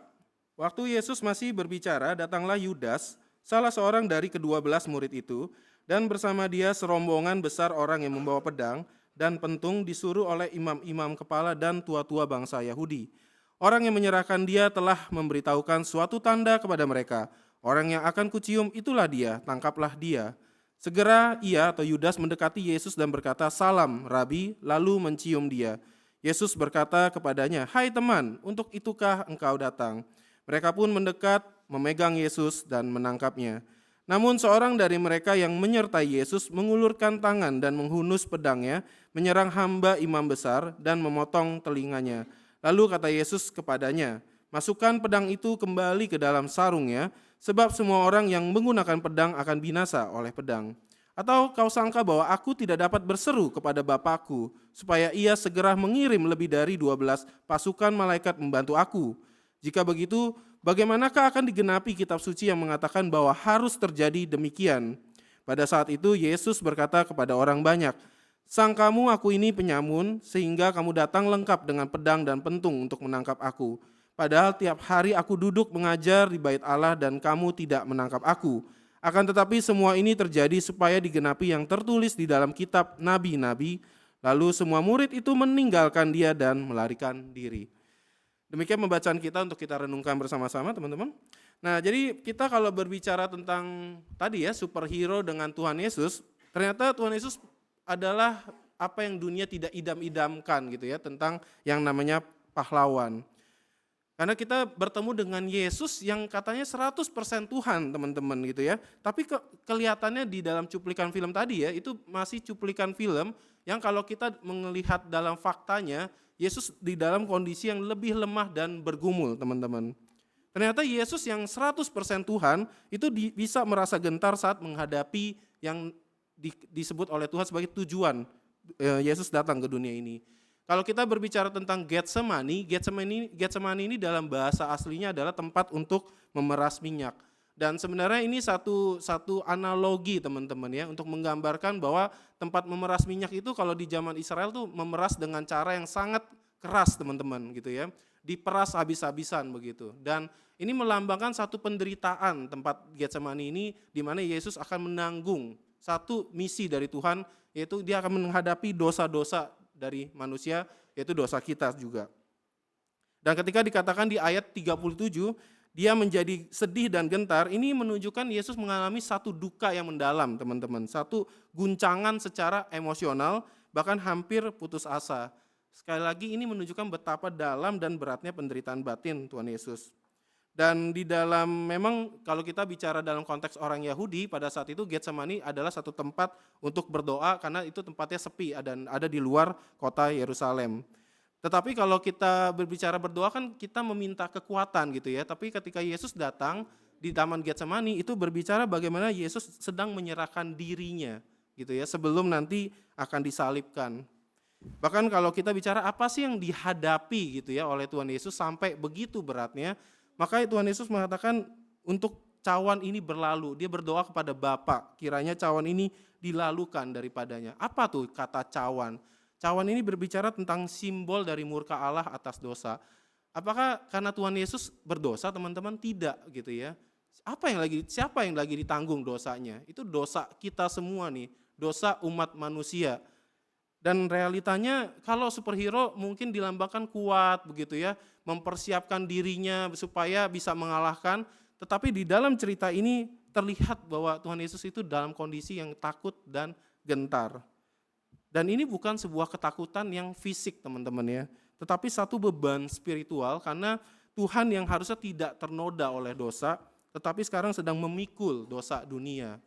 Waktu Yesus masih berbicara, datanglah Yudas, salah seorang dari ke-12 murid itu, dan bersama dia serombongan besar orang yang membawa pedang dan pentung disuruh oleh imam-imam kepala dan tua-tua bangsa Yahudi. Orang yang menyerahkan dia telah memberitahukan suatu tanda kepada mereka. Orang yang akan kucium itulah dia, tangkaplah dia. Segera ia atau Yudas mendekati Yesus dan berkata, "Salam, Rabi," lalu mencium dia. Yesus berkata kepadanya, "Hai teman, untuk itukah engkau datang?" Mereka pun mendekat, memegang Yesus dan menangkapnya. Namun seorang dari mereka yang menyertai Yesus mengulurkan tangan dan menghunus pedangnya, menyerang hamba imam besar dan memotong telinganya. Lalu kata Yesus kepadanya, "Masukkan pedang itu kembali ke dalam sarungnya, sebab semua orang yang menggunakan pedang akan binasa oleh pedang. Atau kau sangka bahwa aku tidak dapat berseru kepada Bapakku, supaya ia segera mengirim lebih dari 12 pasukan malaikat membantu aku? Jika begitu, bagaimanakah akan digenapi kitab suci yang mengatakan bahwa harus terjadi demikian? Pada saat itu Yesus berkata kepada orang banyak, "Sangkamu aku ini penyamun, sehingga kamu datang lengkap dengan pedang dan pentung untuk menangkap aku. Padahal tiap hari aku duduk mengajar di bait Allah dan kamu tidak menangkap aku. Akan tetapi semua ini terjadi supaya digenapi yang tertulis di dalam kitab nabi-nabi." Lalu semua murid itu meninggalkan dia dan melarikan diri. Demikian pembacaan kita untuk kita renungkan bersama-sama teman-teman. Nah, jadi kita kalau berbicara tentang tadi ya superhero dengan Tuhan Yesus, ternyata Tuhan Yesus adalah apa yang dunia tidak idam-idamkan gitu ya, tentang yang namanya pahlawan. Karena kita bertemu dengan Yesus yang katanya 100% Tuhan teman-teman gitu ya. Tapi kelihatannya di dalam cuplikan film tadi ya, itu masih cuplikan film yang kalau kita melihat dalam faktanya, Yesus di dalam kondisi yang lebih lemah dan bergumul teman-teman. Ternyata Yesus yang 100% Tuhan itu bisa merasa gentar saat menghadapi yang disebut oleh Tuhan sebagai tujuan Yesus datang ke dunia ini. Kalau kita berbicara tentang Getsemani ini dalam bahasa aslinya adalah tempat untuk memeras minyak. Dan sebenarnya ini satu analogi teman-teman ya, untuk menggambarkan bahwa tempat memeras minyak itu kalau di zaman Israel tuh memeras dengan cara yang sangat keras teman-teman gitu ya. Diperas habis-habisan begitu. Dan ini melambangkan satu penderitaan tempat Getsemani ini, di mana Yesus akan menanggung satu misi dari Tuhan, yaitu dia akan menghadapi dosa-dosa dari manusia, yaitu dosa kita juga. Dan ketika dikatakan di ayat 37, dia menjadi sedih dan gentar, ini menunjukkan Yesus mengalami satu duka yang mendalam teman-teman, satu guncangan secara emosional, bahkan hampir putus asa. Sekali lagi ini menunjukkan betapa dalam dan beratnya penderitaan batin Tuhan Yesus. Dan di dalam, memang kalau kita bicara dalam konteks orang Yahudi, pada saat itu Getsemani adalah satu tempat untuk berdoa karena itu tempatnya sepi dan ada di luar kota Yerusalem. Tetapi kalau kita berbicara berdoa kan kita meminta kekuatan gitu ya. Tapi ketika Yesus datang di Taman Getsemani itu berbicara bagaimana Yesus sedang menyerahkan dirinya gitu ya, sebelum nanti akan disalibkan. Bahkan kalau kita bicara apa sih yang dihadapi gitu ya oleh Tuhan Yesus sampai begitu beratnya, maka Tuhan Yesus mengatakan untuk cawan ini berlalu. Dia berdoa kepada Bapa, kiranya cawan ini dilalukan daripadanya. Apa tuh kata cawan? Cawan ini berbicara tentang simbol dari murka Allah atas dosa. Apakah karena Tuhan Yesus berdosa teman-teman? Tidak gitu ya. Siapa yang lagi ditanggung dosanya? Itu dosa kita semua nih, dosa umat manusia. Dan realitanya kalau superhero mungkin dilambangkan kuat begitu ya, mempersiapkan dirinya supaya bisa mengalahkan, tetapi di dalam cerita ini terlihat bahwa Tuhan Yesus itu dalam kondisi yang takut dan gentar. Dan ini bukan sebuah ketakutan yang fisik teman-teman ya, tetapi satu beban spiritual karena Tuhan yang harusnya tidak ternoda oleh dosa, tetapi sekarang sedang memikul dosa dunia.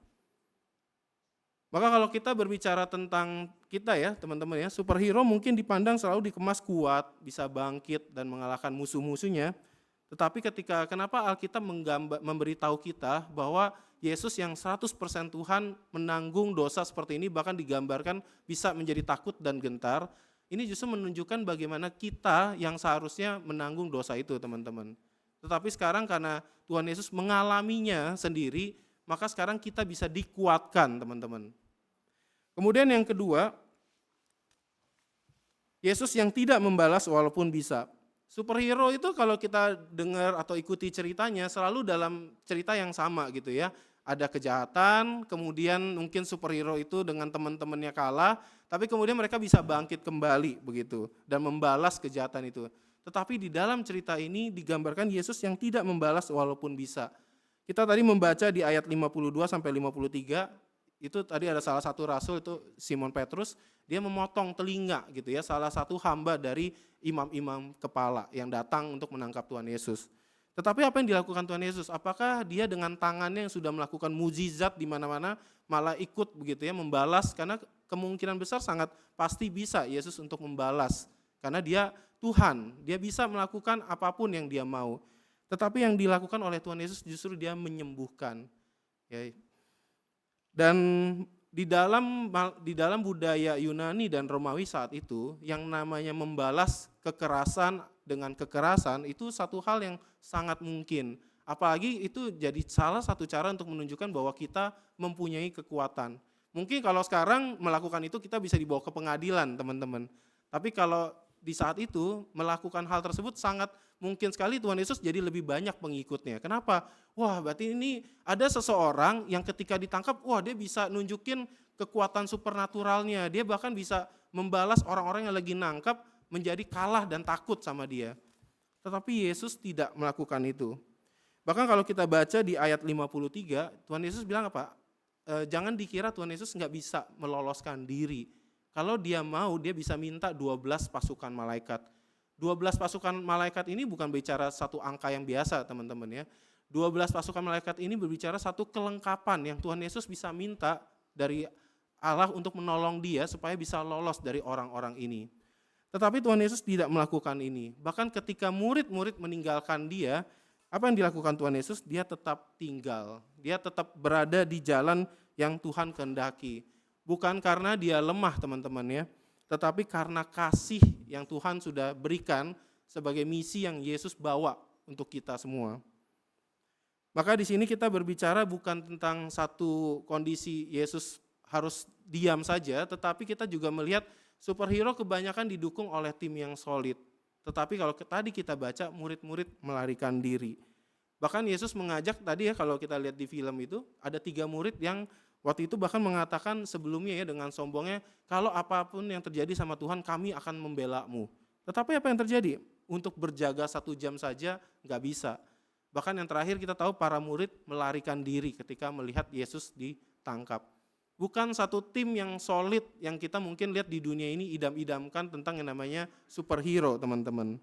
Maka kalau kita berbicara tentang kita ya teman-teman ya, superhero mungkin dipandang selalu dikemas kuat, bisa bangkit dan mengalahkan musuh-musuhnya. Tetapi kenapa Alkitab memberitahu kita bahwa Yesus yang 100% Tuhan menanggung dosa seperti ini, bahkan digambarkan bisa menjadi takut dan gentar, ini justru menunjukkan bagaimana kita yang seharusnya menanggung dosa itu teman-teman. Tetapi sekarang karena Tuhan Yesus mengalaminya sendiri, maka sekarang kita bisa dikuatkan teman-teman. Kemudian yang kedua, Yesus yang tidak membalas walaupun bisa. Superhero itu kalau kita dengar atau ikuti ceritanya selalu dalam cerita yang sama gitu ya. Ada kejahatan, kemudian mungkin superhero itu dengan teman-temannya kalah, tapi kemudian mereka bisa bangkit kembali begitu dan membalas kejahatan itu. Tetapi di dalam cerita ini digambarkan Yesus yang tidak membalas walaupun bisa. Kita tadi membaca di ayat 52 sampai 53. Itu tadi ada salah satu rasul itu Simon Petrus, dia memotong telinga gitu ya, salah satu hamba dari imam-imam kepala yang datang untuk menangkap Tuhan Yesus. Tetapi apa yang dilakukan Tuhan Yesus? Apakah dia dengan tangannya yang sudah melakukan mukjizat di mana-mana malah ikut begitu ya membalas? Karena kemungkinan besar sangat pasti bisa Yesus untuk membalas. Karena dia Tuhan, dia bisa melakukan apapun yang dia mau. Tetapi yang dilakukan oleh Tuhan Yesus justru dia menyembuhkan. Ya. Dan di dalam budaya Yunani dan Romawi saat itu, yang namanya membalas kekerasan dengan kekerasan itu satu hal yang sangat mungkin. Apalagi itu jadi salah satu cara untuk menunjukkan bahwa kita mempunyai kekuatan. Mungkin kalau sekarang melakukan itu kita bisa dibawa ke pengadilan, teman-teman. Tapi kalau di saat itu melakukan hal tersebut sangat mungkin sekali Tuhan Yesus jadi lebih banyak pengikutnya. Kenapa? Wah, berarti ini ada seseorang yang ketika ditangkap, wah dia bisa nunjukin kekuatan supernaturalnya. Dia bahkan bisa membalas orang-orang yang lagi nangkap menjadi kalah dan takut sama dia. Tetapi Yesus tidak melakukan itu. Bahkan kalau kita baca di ayat 53, Tuhan Yesus bilang apa? Jangan dikira Tuhan Yesus nggak bisa meloloskan diri. Kalau dia mau, dia bisa minta 12 pasukan malaikat. 12 pasukan malaikat ini bukan bicara satu angka yang biasa, teman-teman ya. 12 pasukan malaikat ini berbicara satu kelengkapan yang Tuhan Yesus bisa minta dari Allah untuk menolong dia supaya bisa lolos dari orang-orang ini. Tetapi Tuhan Yesus tidak melakukan ini. Bahkan ketika murid-murid meninggalkan dia, apa yang dilakukan Tuhan Yesus? Dia tetap tinggal. Dia tetap berada di jalan yang Tuhan kehendaki. Bukan karena dia lemah, teman-teman ya, tetapi karena kasih yang Tuhan sudah berikan sebagai misi yang Yesus bawa untuk kita semua. Maka di sini kita berbicara bukan tentang satu kondisi Yesus harus diam saja, tetapi kita juga melihat superhero kebanyakan didukung oleh tim yang solid. Tetapi kalau tadi kita baca, murid-murid melarikan diri. Bahkan Yesus mengajak tadi ya, kalau kita lihat di film itu, ada 3 murid yang waktu itu bahkan mengatakan sebelumnya ya dengan sombongnya, kalau apapun yang terjadi sama Tuhan, kami akan membela-Mu. Tetapi apa yang terjadi? Untuk berjaga 1 jam saja nggak bisa. Bahkan yang terakhir kita tahu para murid melarikan diri ketika melihat Yesus ditangkap. Bukan satu tim yang solid yang kita mungkin lihat di dunia ini idam-idamkan tentang yang namanya superhero, teman-teman.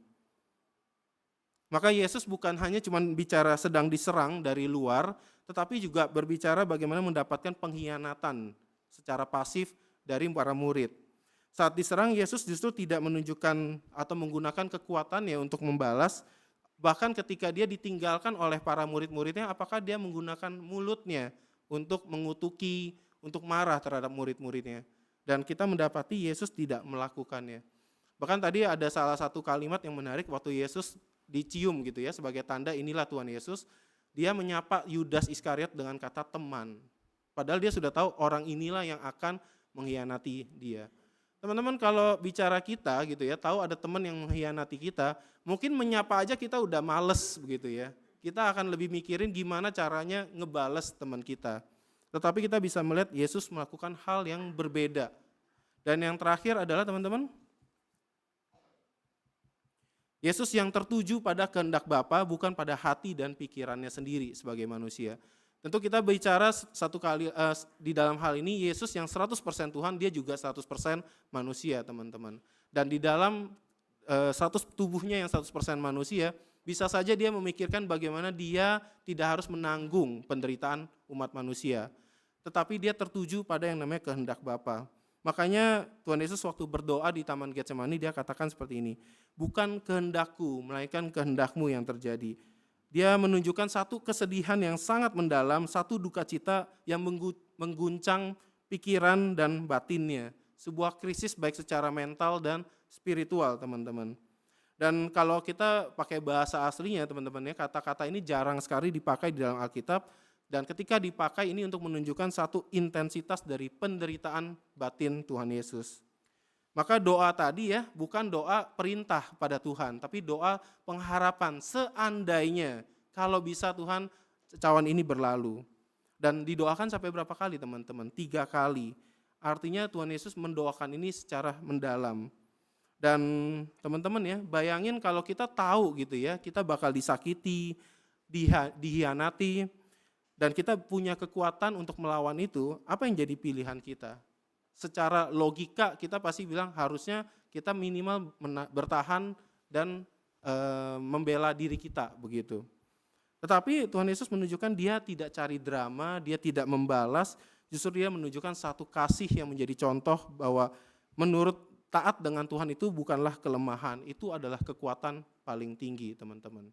Maka Yesus bukan hanya cuma bicara sedang diserang dari luar, tetapi juga berbicara bagaimana mendapatkan pengkhianatan secara pasif dari para murid. Saat diserang, Yesus justru tidak menunjukkan atau menggunakan kekuatannya untuk membalas. Bahkan ketika dia ditinggalkan oleh para murid-muridnya, apakah dia menggunakan mulutnya untuk mengutuki, untuk marah terhadap murid-muridnya. Dan kita mendapati Yesus tidak melakukannya. Bahkan tadi ada salah satu kalimat yang menarik waktu Yesus dicium gitu ya, sebagai tanda inilah Tuhan Yesus. Dia menyapa Yudas Iskariot dengan kata teman. Padahal dia sudah tahu orang inilah yang akan mengkhianati dia. Teman-teman kalau bicara kita gitu ya, tahu ada teman yang mengkhianati kita, mungkin menyapa aja kita udah males begitu ya. Kita akan lebih mikirin gimana caranya ngebales teman kita. Tetapi kita bisa melihat Yesus melakukan hal yang berbeda. Dan yang terakhir adalah teman-teman, Yesus yang tertuju pada kehendak Bapa bukan pada hati dan pikirannya sendiri sebagai manusia. Tentu kita bicara satu kali di dalam hal ini Yesus yang 100% Tuhan, dia juga 100% manusia, teman-teman. Dan di dalam 100 tubuhnya yang 100% manusia, bisa saja dia memikirkan bagaimana dia tidak harus menanggung penderitaan umat manusia. Tetapi dia tertuju pada yang namanya kehendak Bapa. Makanya Tuhan Yesus waktu berdoa di Taman Getsemani dia katakan seperti ini, bukan kehendakku, melainkan kehendak-Mu yang terjadi. Dia menunjukkan satu kesedihan yang sangat mendalam, satu duka cita yang mengguncang pikiran dan batinnya. Sebuah krisis baik secara mental dan spiritual, teman-teman. Dan kalau kita pakai bahasa aslinya, teman-teman ya, kata-kata ini jarang sekali dipakai di dalam Alkitab. Dan ketika dipakai ini untuk menunjukkan satu intensitas dari penderitaan batin Tuhan Yesus. Maka doa tadi ya bukan doa perintah pada Tuhan, tapi doa pengharapan seandainya kalau bisa Tuhan cawan ini berlalu. Dan didoakan sampai berapa kali teman-teman? 3 kali. Artinya Tuhan Yesus mendoakan ini secara mendalam. Dan teman-teman ya bayangin kalau kita tahu gitu ya, kita bakal disakiti, dihianati, dan kita punya kekuatan untuk melawan itu, apa yang jadi pilihan kita? Secara logika kita pasti bilang harusnya kita minimal bertahan dan membela diri kita begitu. Tetapi Tuhan Yesus menunjukkan dia tidak cari drama, dia tidak membalas, justru dia menunjukkan satu kasih yang menjadi contoh bahwa menurut taat dengan Tuhan itu bukanlah kelemahan, itu adalah kekuatan paling tinggi, teman-teman.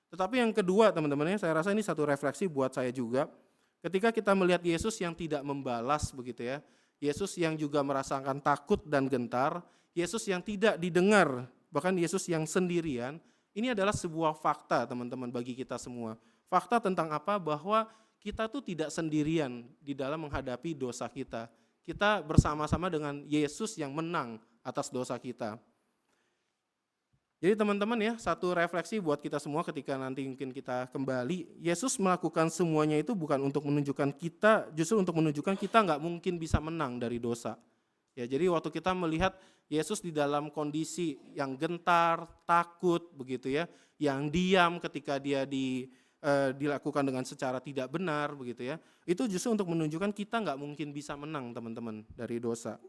Tetapi yang kedua teman-teman, saya rasa ini satu refleksi buat saya juga. Ketika kita melihat Yesus yang tidak membalas begitu ya, Yesus yang juga merasakan takut dan gentar, Yesus yang tidak didengar bahkan Yesus yang sendirian, ini adalah sebuah fakta teman-teman bagi kita semua. Fakta tentang apa? Bahwa kita tuh tidak sendirian di dalam menghadapi dosa kita. Kita bersama-sama dengan Yesus yang menang atas dosa kita. Jadi teman-teman ya, satu refleksi buat kita semua ketika nanti mungkin kita kembali, Yesus melakukan semuanya itu bukan untuk menunjukkan kita, justru untuk menunjukkan kita nggak mungkin bisa menang dari dosa. Ya, jadi waktu kita melihat Yesus di dalam kondisi yang gentar, takut begitu ya, yang diam ketika dia dilakukan dengan secara tidak benar begitu ya, itu justru untuk menunjukkan kita nggak mungkin bisa menang teman-teman dari dosa.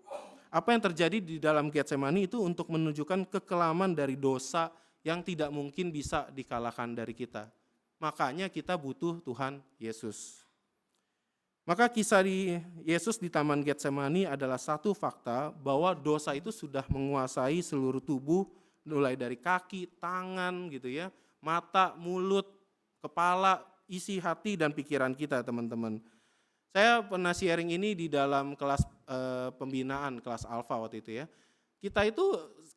Apa yang terjadi di dalam Getsemani itu untuk menunjukkan kekelaman dari dosa yang tidak mungkin bisa dikalahkan dari kita. Makanya kita butuh Tuhan Yesus. Maka kisah di Yesus di Taman Getsemani adalah satu fakta bahwa dosa itu sudah menguasai seluruh tubuh, mulai dari kaki, tangan gitu ya, mata, mulut, kepala, isi hati dan pikiran kita teman-teman. Saya pernah sharing ini di dalam kelas pembinaan, kelas alfa waktu itu ya. Kita itu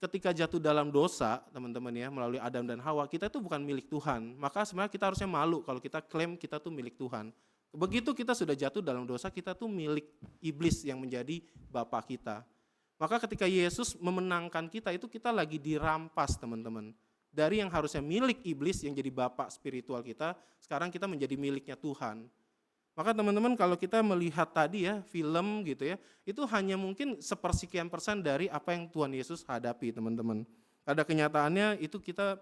ketika jatuh dalam dosa teman-teman ya, melalui Adam dan Hawa, kita itu bukan milik Tuhan. Maka sebenarnya kita harusnya malu kalau kita klaim kita tuh milik Tuhan. Begitu kita sudah jatuh dalam dosa, kita tuh milik iblis yang menjadi bapak kita. Maka ketika Yesus memenangkan kita, itu kita lagi dirampas teman-teman. Dari yang harusnya milik iblis yang jadi bapak spiritual kita, sekarang kita menjadi miliknya Tuhan. Maka teman-teman kalau kita melihat tadi ya film gitu ya, itu hanya mungkin sepersekian persen dari apa yang Tuhan Yesus hadapi teman-teman. Pada kenyataannya itu kita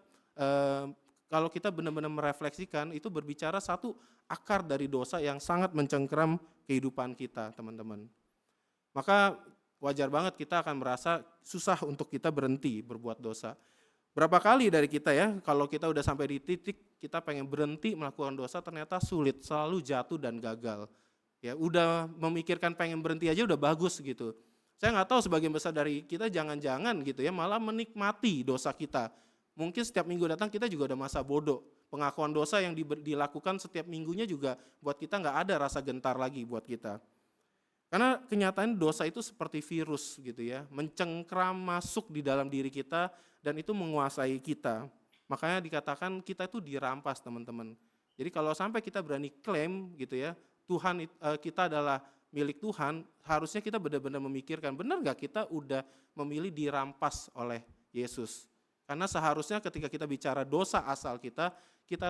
kalau kita benar-benar merefleksikan itu berbicara satu akar dari dosa yang sangat mencengkeram kehidupan kita teman-teman. Maka wajar banget kita akan merasa susah untuk kita berhenti berbuat dosa. Berapa kali dari kita ya, kalau kita udah sampai di titik kita pengen berhenti melakukan dosa ternyata sulit, selalu jatuh dan gagal. Ya, udah memikirkan pengen berhenti aja udah bagus gitu. Saya nggak tahu sebagian besar dari kita jangan-jangan gitu ya malah menikmati dosa kita. Mungkin setiap minggu datang kita juga ada masa bodoh. Pengakuan dosa yang dilakukan setiap minggunya juga buat kita nggak ada rasa gentar lagi buat kita. Karena kenyataan dosa itu seperti virus gitu ya, mencengkram masuk di dalam diri kita dan itu menguasai kita. Makanya dikatakan kita itu dirampas teman-teman. Jadi kalau sampai kita berani klaim gitu ya, Tuhan kita adalah milik Tuhan, harusnya kita benar-benar memikirkan benar nggak kita udah memilih dirampas oleh Yesus. Karena seharusnya ketika kita bicara dosa asal kita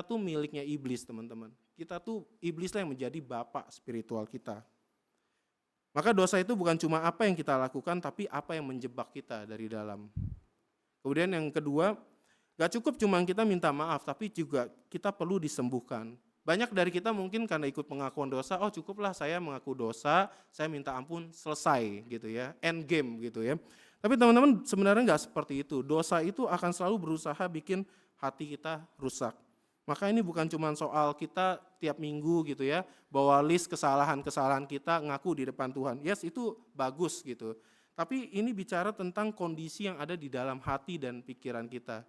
tuh miliknya iblis teman-teman. Kita tuh iblislah yang menjadi bapak spiritual kita. Maka dosa itu bukan cuma apa yang kita lakukan, tapi apa yang menjebak kita dari dalam. Kemudian yang kedua, gak cukup cuma kita minta maaf, tapi juga kita perlu disembuhkan. Banyak dari kita mungkin karena ikut pengakuan dosa, oh cukuplah saya mengaku dosa, saya minta ampun, selesai gitu ya, end game gitu ya. Tapi teman-teman sebenarnya gak seperti itu. Dosa itu akan selalu berusaha bikin hati kita rusak. Maka ini bukan cuma soal kita tiap minggu gitu ya, bawa list kesalahan-kesalahan kita ngaku di depan Tuhan. Yes, itu bagus gitu. Tapi ini bicara tentang kondisi yang ada di dalam hati dan pikiran kita.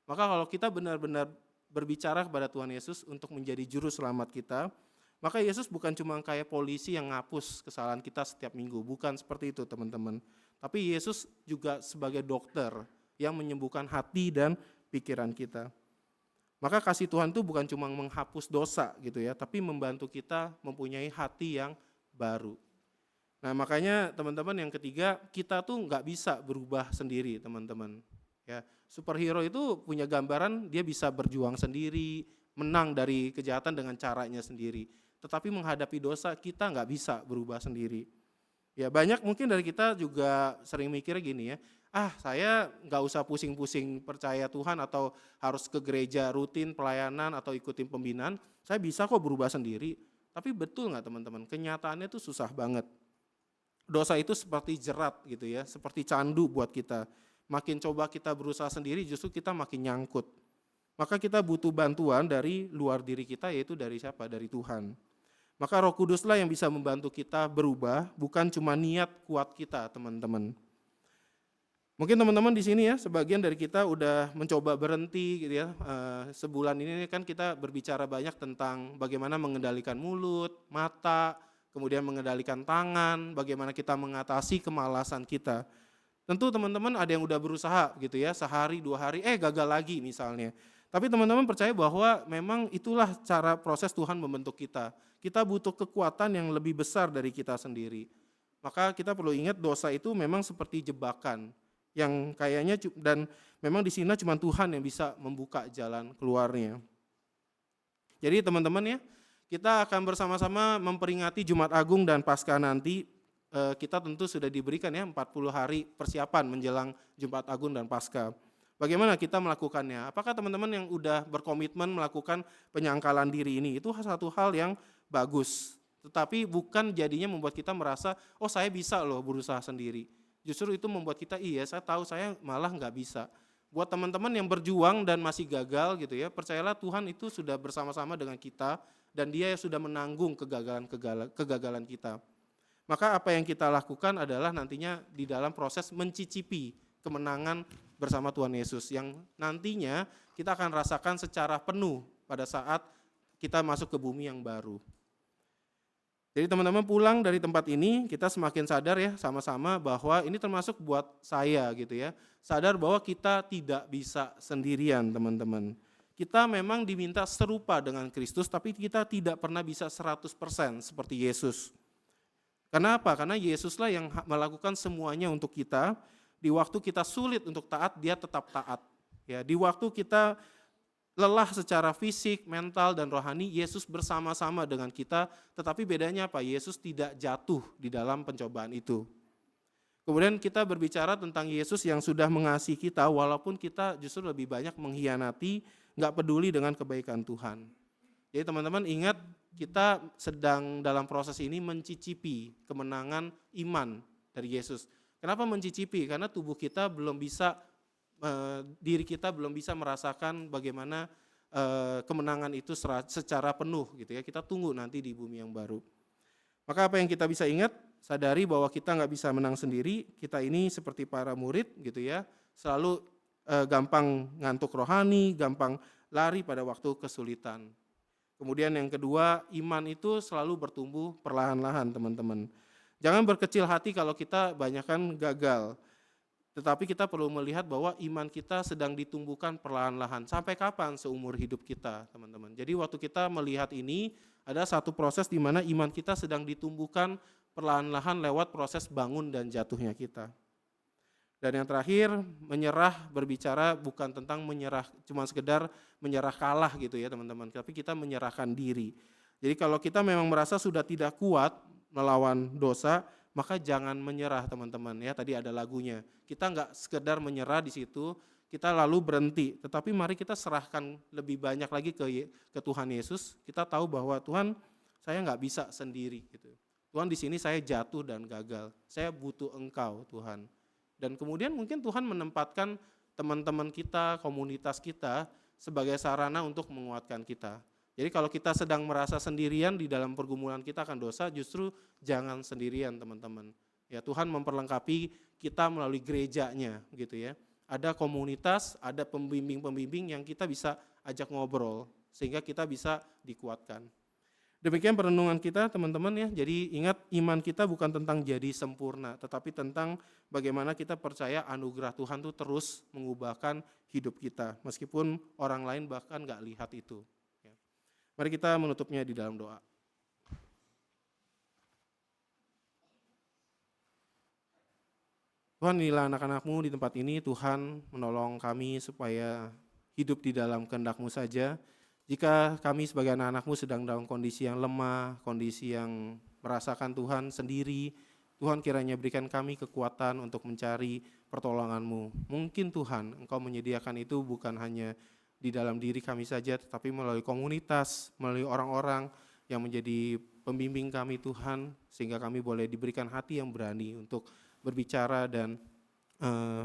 Maka kalau kita benar-benar berbicara kepada Tuhan Yesus untuk menjadi juru selamat kita, maka Yesus bukan cuma kayak polisi yang ngapus kesalahan kita setiap minggu. Bukan seperti itu teman-teman. Tapi Yesus juga sebagai dokter yang menyembuhkan hati dan pikiran kita. Maka kasih Tuhan itu bukan cuma menghapus dosa gitu ya, tapi membantu kita mempunyai hati yang baru. Nah makanya teman-teman yang ketiga, kita tuh nggak bisa berubah sendiri teman-teman. Ya, superhero itu punya gambaran dia bisa berjuang sendiri, menang dari kejahatan dengan caranya sendiri. Tetapi menghadapi dosa kita nggak bisa berubah sendiri. Ya banyak mungkin dari kita juga sering mikirnya gini ya, saya nggak usah pusing-pusing percaya Tuhan atau harus ke gereja rutin pelayanan atau ikutin pembinaan, saya bisa kok berubah sendiri. Tapi betul nggak teman-teman, kenyataannya itu susah banget. Dosa itu seperti jerat gitu ya, seperti candu buat kita. Makin coba kita berusaha sendiri justru kita makin nyangkut. Maka kita butuh bantuan dari luar diri kita yaitu dari siapa? Dari Tuhan. Maka Roh Kuduslah yang bisa membantu kita berubah, bukan cuma niat kuat kita teman-teman. Mungkin teman-teman di sini ya, sebagian dari kita udah mencoba berhenti gitu ya. Sebulan ini kan kita berbicara banyak tentang bagaimana mengendalikan mulut, mata, kemudian mengendalikan tangan, bagaimana kita mengatasi kemalasan kita. Tentu teman-teman ada yang udah berusaha gitu ya, sehari, 2 hari, gagal lagi misalnya. Tapi teman-teman percaya bahwa memang itulah cara proses Tuhan membentuk kita. Kita butuh kekuatan yang lebih besar dari kita sendiri. Maka kita perlu ingat dosa itu memang seperti jebakan yang kayaknya dan memang di sini cuma Tuhan yang bisa membuka jalan keluarnya. Jadi teman-teman ya, kita akan bersama-sama memperingati Jumat Agung dan Paskah nanti. Kita tentu sudah diberikan ya 40 hari persiapan menjelang Jumat Agung dan Paskah. Bagaimana kita melakukannya? Apakah teman-teman yang udah berkomitmen melakukan penyangkalan diri ini? Itu satu hal yang bagus. Tetapi bukan jadinya membuat kita merasa, oh saya bisa loh berusaha sendiri. Justru itu membuat kita, iya saya tahu saya malah nggak bisa. Buat teman-teman yang berjuang dan masih gagal gitu ya, percayalah Tuhan itu sudah bersama-sama dengan kita dan Dia sudah menanggung kegagalan kita. Maka apa yang kita lakukan adalah nantinya di dalam proses mencicipi kemenangan bersama Tuhan Yesus yang nantinya kita akan rasakan secara penuh pada saat kita masuk ke bumi yang baru. Jadi teman-teman pulang dari tempat ini kita semakin sadar ya sama-sama bahwa ini termasuk buat saya gitu ya. Sadar bahwa kita tidak bisa sendirian teman-teman. Kita memang diminta serupa dengan Kristus tapi kita tidak pernah bisa 100% seperti Yesus. Karena apa? Karena Yesuslah yang melakukan semuanya untuk kita. Di waktu kita sulit untuk taat, Dia tetap taat. Ya, di waktu kita lelah secara fisik, mental, dan rohani, Yesus bersama-sama dengan kita. Tetapi bedanya apa? Yesus tidak jatuh di dalam pencobaan itu. Kemudian kita berbicara tentang Yesus yang sudah mengasihi kita, walaupun kita justru lebih banyak mengkhianati, nggak peduli dengan kebaikan Tuhan. Jadi teman-teman ingat, kita sedang dalam proses ini mencicipi kemenangan iman dari Yesus. Kenapa mencicipi? Karena tubuh kita belum bisa, diri kita belum bisa merasakan bagaimana kemenangan itu secara penuh gitu ya. Kita tunggu nanti di bumi yang baru. Maka apa yang kita bisa ingat, sadari bahwa kita nggak bisa menang sendiri. Kita ini seperti para murid gitu ya, selalu gampang ngantuk rohani, gampang lari pada waktu kesulitan. Kemudian yang kedua, iman itu selalu bertumbuh perlahan-lahan teman-teman. Jangan berkecil hati kalau kita banyakkan gagal. Tetapi kita perlu melihat bahwa iman kita sedang ditumbuhkan perlahan-lahan. Sampai kapan seumur hidup kita teman-teman. Jadi waktu kita melihat ini, ada satu proses di mana iman kita sedang ditumbuhkan perlahan-lahan lewat proses bangun dan jatuhnya kita. Dan yang terakhir, menyerah berbicara bukan tentang menyerah, cuma sekedar menyerah kalah gitu ya teman-teman, tapi kita menyerahkan diri. Jadi kalau kita memang merasa sudah tidak kuat melawan dosa, maka jangan menyerah teman-teman ya, tadi ada lagunya. Kita enggak sekedar menyerah di situ, kita lalu berhenti, tetapi mari kita serahkan lebih banyak lagi ke Tuhan Yesus. Kita tahu bahwa Tuhan, saya enggak bisa sendiri gitu. Tuhan di sini saya jatuh dan gagal, saya butuh Engkau Tuhan. Dan kemudian mungkin Tuhan menempatkan teman-teman kita, komunitas kita sebagai sarana untuk menguatkan kita. Jadi kalau kita sedang merasa sendirian di dalam pergumulan kita akan dosa, justru jangan sendirian teman-teman. Ya Tuhan memperlengkapi kita melalui gerejanya gitu ya. Ada komunitas, ada pembimbing-pembimbing yang kita bisa ajak ngobrol sehingga kita bisa dikuatkan. Demikian perenungan kita teman-teman ya, jadi ingat iman kita bukan tentang jadi sempurna, tetapi tentang bagaimana kita percaya anugerah Tuhan itu terus mengubahkan hidup kita, meskipun orang lain bahkan gak lihat itu. Ya. Mari kita menutupnya di dalam doa. Tuhan inilah anak-anak-Mu di tempat ini, Tuhan menolong kami supaya hidup di dalam kehendak-Mu saja. Jika kami sebagai anak-anak-Mu sedang dalam kondisi yang lemah, kondisi yang merasakan Tuhan sendiri, Tuhan kiranya berikan kami kekuatan untuk mencari pertolongan-Mu. Mungkin Tuhan, Engkau menyediakan itu bukan hanya di dalam diri kami saja, tetapi melalui komunitas, melalui orang-orang yang menjadi pembimbing kami Tuhan, sehingga kami boleh diberikan hati yang berani untuk berbicara dan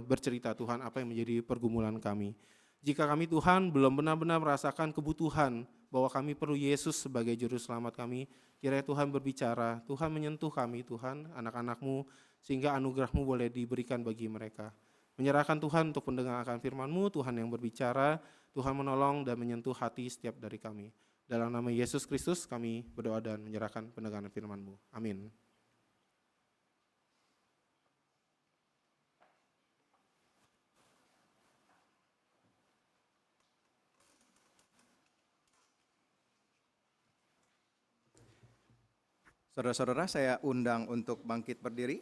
bercerita Tuhan apa yang menjadi pergumulan kami. Jika kami Tuhan belum benar-benar merasakan kebutuhan bahwa kami perlu Yesus sebagai juru selamat kami, kiranya Tuhan berbicara, Tuhan menyentuh kami Tuhan, anak-anak-Mu, sehingga anugerah-Mu boleh diberikan bagi mereka. Menyerahkan Tuhan untuk mendengarkan firman-Mu, Tuhan yang berbicara, Tuhan menolong dan menyentuh hati setiap dari kami. Dalam nama Yesus Kristus kami berdoa dan menyerahkan pendengaran firman-Mu. Amin. Saudara-saudara, saya undang untuk bangkit berdiri.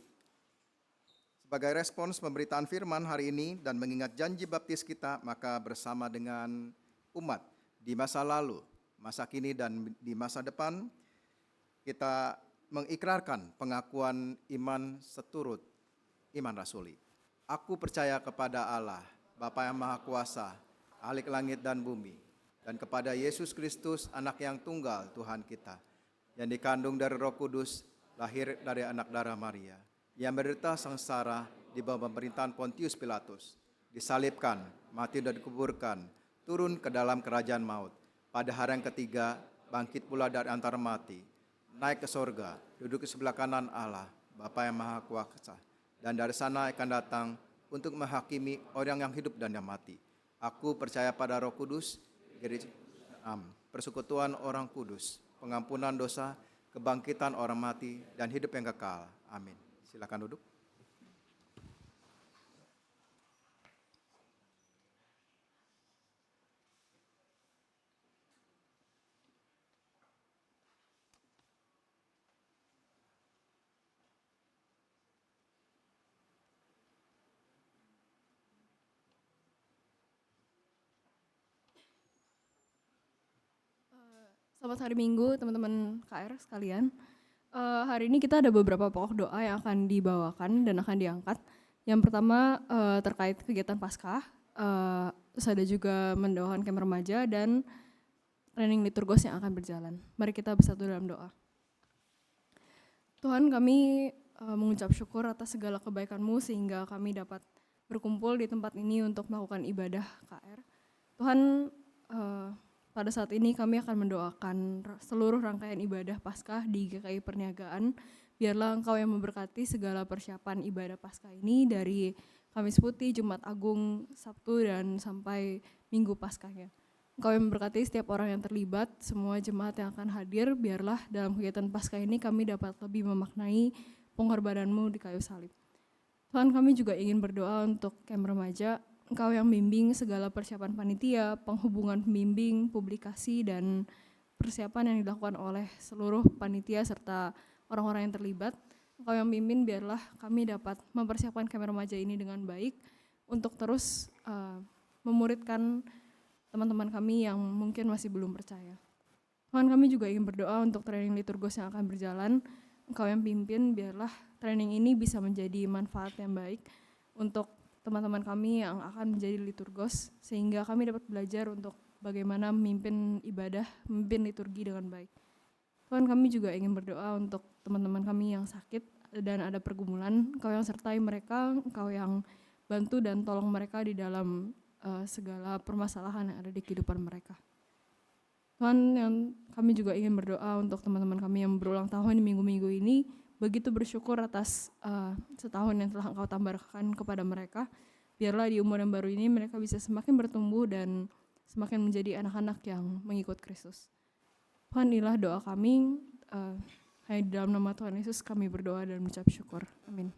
Sebagai respons pemberitaan firman hari ini dan mengingat janji baptis kita, maka bersama dengan umat di masa lalu, masa kini, dan di masa depan, kita mengikrarkan pengakuan iman seturut iman rasuli. Aku percaya kepada Allah, Bapa yang Maha Kuasa, Khalik langit dan bumi, dan kepada Yesus Kristus, anak yang tunggal Tuhan kita, yang dikandung dari Roh Kudus, lahir dari anak darah Maria, yang menderita sengsara di bawah pemerintahan Pontius Pilatus, disalibkan, mati dan dikuburkan, turun ke dalam kerajaan maut. Pada hari yang ketiga, bangkit pula dari antara mati, naik ke sorga, duduk di sebelah kanan Allah, Bapa yang Maha Kuasa, dan dari sana akan datang untuk menghakimi orang yang hidup dan yang mati. Aku percaya pada Roh Kudus, persekutuan orang kudus, pengampunan dosa, kebangkitan orang mati, dan hidup yang kekal. Amin. Silakan duduk. Selamat hari Minggu teman-teman KR sekalian. Hari ini kita ada beberapa pokok doa yang akan dibawakan dan akan diangkat. Yang pertama terkait kegiatan Paskah, terus ada juga mendoakan camp remaja dan training liturgos yang akan berjalan. Mari kita bersatu dalam doa. Tuhan, kami mengucap syukur atas segala kebaikan-Mu sehingga kami dapat berkumpul di tempat ini untuk melakukan ibadah KR. Tuhan, pada saat ini kami akan mendoakan seluruh rangkaian ibadah Paskah di GKI Perniagaan. Biarlah Engkau yang memberkati segala persiapan ibadah Paskah ini dari Kamis Putih, Jumat Agung, Sabtu, dan sampai Minggu Paskahnya. Engkau yang memberkati setiap orang yang terlibat, semua jemaat yang akan hadir. Biarlah dalam kegiatan Paskah ini kami dapat lebih memaknai pengorbanan-Mu di kayu salib. Tuhan, kami juga ingin berdoa untuk camp remaja. Engkau yang bimbing segala persiapan panitia, penghubungan pembimbing, publikasi, dan persiapan yang dilakukan oleh seluruh panitia serta orang-orang yang terlibat. Engkau yang bimbing, biarlah kami dapat mempersiapkan camp remaja ini dengan baik untuk terus memuridkan teman-teman kami yang mungkin masih belum percaya. Tuhan, kami juga ingin berdoa untuk training liturgos yang akan berjalan. Engkau yang pimpin, biarlah training ini bisa menjadi manfaat yang baik untuk teman-teman kami yang akan menjadi liturgos, sehingga kami dapat belajar untuk bagaimana memimpin ibadah, memimpin liturgi dengan baik. Tuhan, kami juga ingin berdoa untuk teman-teman kami yang sakit dan ada pergumulan. Engkau yang sertai mereka, Engkau yang bantu dan tolong mereka di dalam segala permasalahan yang ada di kehidupan mereka. Tuhan, yang kami juga ingin berdoa untuk teman-teman kami yang berulang tahun di minggu-minggu ini. Begitu bersyukur atas setahun yang telah Engkau tambahkan kepada mereka. Biarlah di umur yang baru ini mereka bisa semakin bertumbuh dan semakin menjadi anak-anak yang mengikut Kristus. Tuhan, inilah doa kami. Hanya di dalam nama Tuhan Yesus kami berdoa dan mengucap syukur. Amin.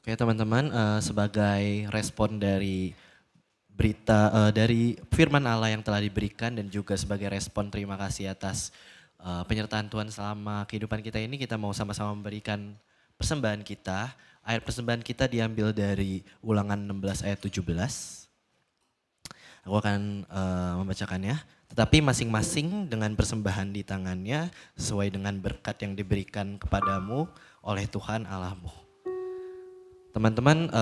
Oke teman-teman, sebagai respon dari berita dari firman Allah yang telah diberikan dan juga sebagai respon terima kasih atas penyertaan Tuhan selama kehidupan kita ini, kita mau sama-sama memberikan persembahan kita. Ayat persembahan kita diambil dari Ulangan 16 ayat 17. Aku akan membacakannya. Tetapi masing-masing dengan persembahan di tangannya sesuai dengan berkat yang diberikan kepadamu oleh Tuhan Allahmu. Teman-teman,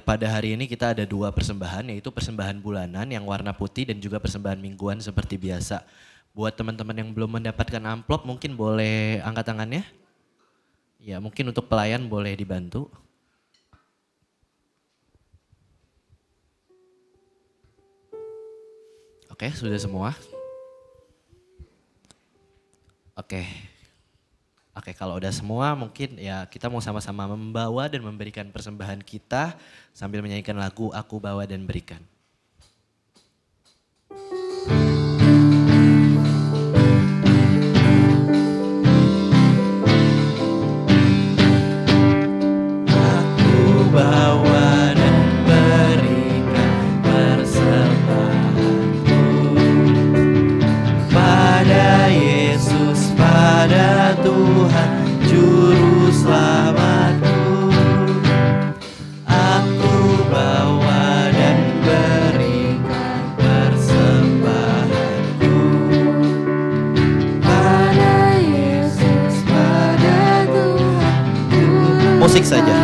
pada hari ini kita ada 2 persembahan, yaitu persembahan bulanan yang warna putih dan juga persembahan mingguan seperti biasa. Buat teman-teman yang belum mendapatkan amplop mungkin boleh angkat tangannya. Ya, mungkin untuk pelayan boleh dibantu. Oke, sudah semua? Oke. Oke, kalau udah semua mungkin ya kita mau sama-sama membawa dan memberikan persembahan kita sambil menyanyikan lagu Aku Bawa dan Berikan. Aku bawa dan berikan persembahanku pada Yesus, pada Tuhan Juru Selamatku. Aku bawa dan berikan persembahanku pada Yesus, pada Tuhan Juru Musik saja.